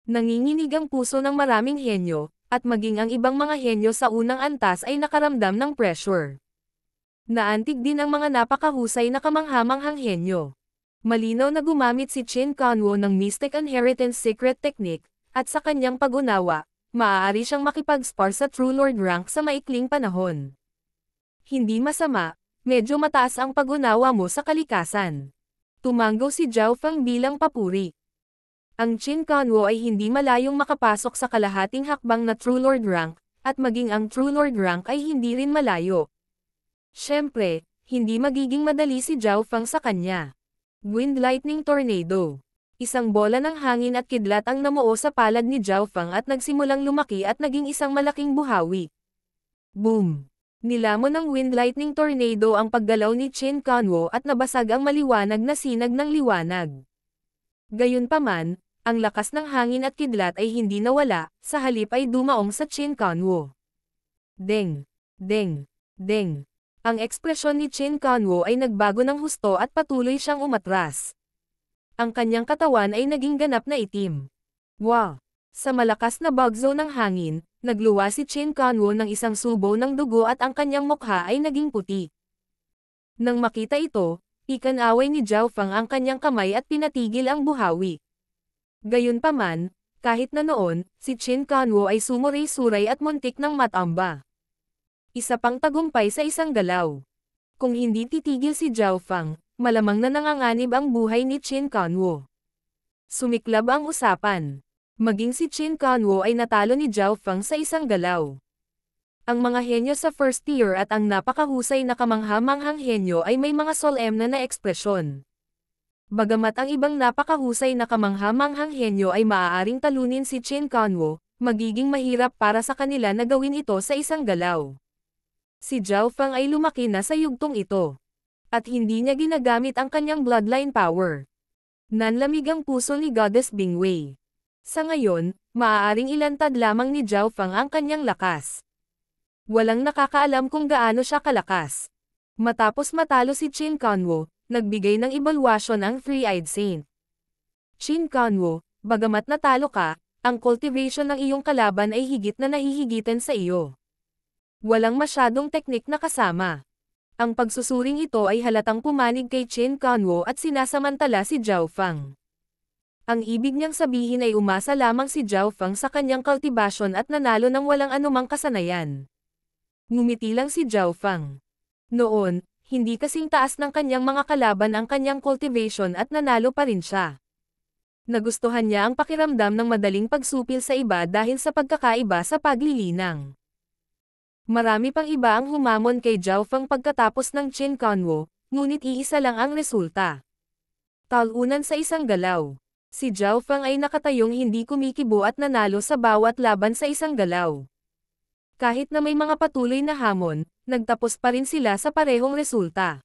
Nanginginig ang puso ng maraming henyo, at maging ang ibang mga henyo sa unang antas ay nakaramdam ng pressure. Naantig din ang mga napakahusay na kamangha-manghang henyo. Malinaw na gumamit si Qin Kanwo ng Mystic Inheritance Secret Technique, at sa kanyang pag-unawa, maaari siyang makipag-spar sa True Lord rank sa maikling panahon. Hindi masama, medyo mataas ang pag-unawa mo sa kalikasan. Tumanggo si Zhao Feng bilang papuri. Ang Qin Kanwo ay hindi malayong makapasok sa kalahating hakbang na True Lord rank, at maging ang True Lord rank ay hindi rin malayo. Siyempre, hindi magiging madali si Zhao Feng sa kanya. Wind Lightning Tornado. Isang bola ng hangin at kidlat ang namuo sa palad ni Zhao Feng at nagsimulang lumaki at naging isang malaking buhawi. Boom! Nilamon ng Wind Lightning Tornado ang paggalaw ni Qin Kanwo at nabasag ang maliwanag na sinag ng liwanag. Gayunpaman, ang lakas ng hangin at kidlat ay hindi nawala, sa halip ay dumaong sa Qin Kanwo. Deng! Deng! Deng! Ang ekspresyon ni Qin Kanwo ay nagbago ng husto at patuloy siyang umatras. Ang kanyang katawan ay naging ganap na itim. Wow! Sa malakas na bagzo ng hangin, nagluwa si Qin Kanwo ng isang subo ng dugo at ang kanyang mukha ay naging puti. Nang makita ito, ikanaway ni Zhao Feng ang kanyang kamay at pinatigil ang buhawi. Gayunpaman, kahit na noon, si Qin Kanwo ay sumuray-suray at muntik ng matamba. Isa pang tagumpay sa isang galaw. Kung hindi titigil si Zhao Feng, malamang na nanganganib ang buhay ni Qin Kanwo. Sumiklab ang usapan. Maging si Qin Kanwo ay natalo ni Zhao Feng sa isang galaw. Ang mga henyo sa first tier at ang napakahusay na kamangha-manghang henyo ay may mga solemne na ekspresyon. Bagamat ang ibang napakahusay na kamangha-manghang henyo ay maaaring talunin si Qin Kanwo, magiging mahirap para sa kanila na gawin ito sa isang galaw. Si Zhao Feng ay lumaki na sa yugtong ito. At hindi niya ginagamit ang kanyang bloodline power. Nanlamig ang puso ni Goddess Bingwei. Sa ngayon, maaaring ilantad lamang ni Zhao Feng ang kanyang lakas. Walang nakakaalam kung gaano siya kalakas. Matapos matalo si Qin Kanwo, nagbigay ng ebalwasyon ang Three-Eyed Saint. Qin Kanwo, bagamat natalo ka, ang cultivation ng iyong kalaban ay higit na nahihigitan sa iyo. Walang masyadong teknik na kasama. Ang pagsusuring ito ay halatang pumanig kay Qin Kanwo at sinasamantala si Zhao Feng. Ang ibig niyang sabihin ay umasa lamang si Zhao Feng sa kanyang kultibasyon at nanalo ng walang anumang kasanayan. Ngumiti lang si Zhao Feng. Noon, hindi kasing taas ng kanyang mga kalaban ang kanyang cultivation at nanalo pa rin siya. Nagustuhan niya ang pakiramdam ng madaling pagsupil sa iba dahil sa pagkakaiba sa paglilinang. Marami pang iba ang humamon kay Zhao Feng pagkatapos ng Qin Kanwo, ngunit iisa lang ang resulta. Talunan sa isang galaw. Si Zhao Feng ay nakatayong hindi kumikibo at nanalo sa bawat laban sa isang galaw. Kahit na may mga patuloy na hamon, nagtapos pa rin sila sa parehong resulta.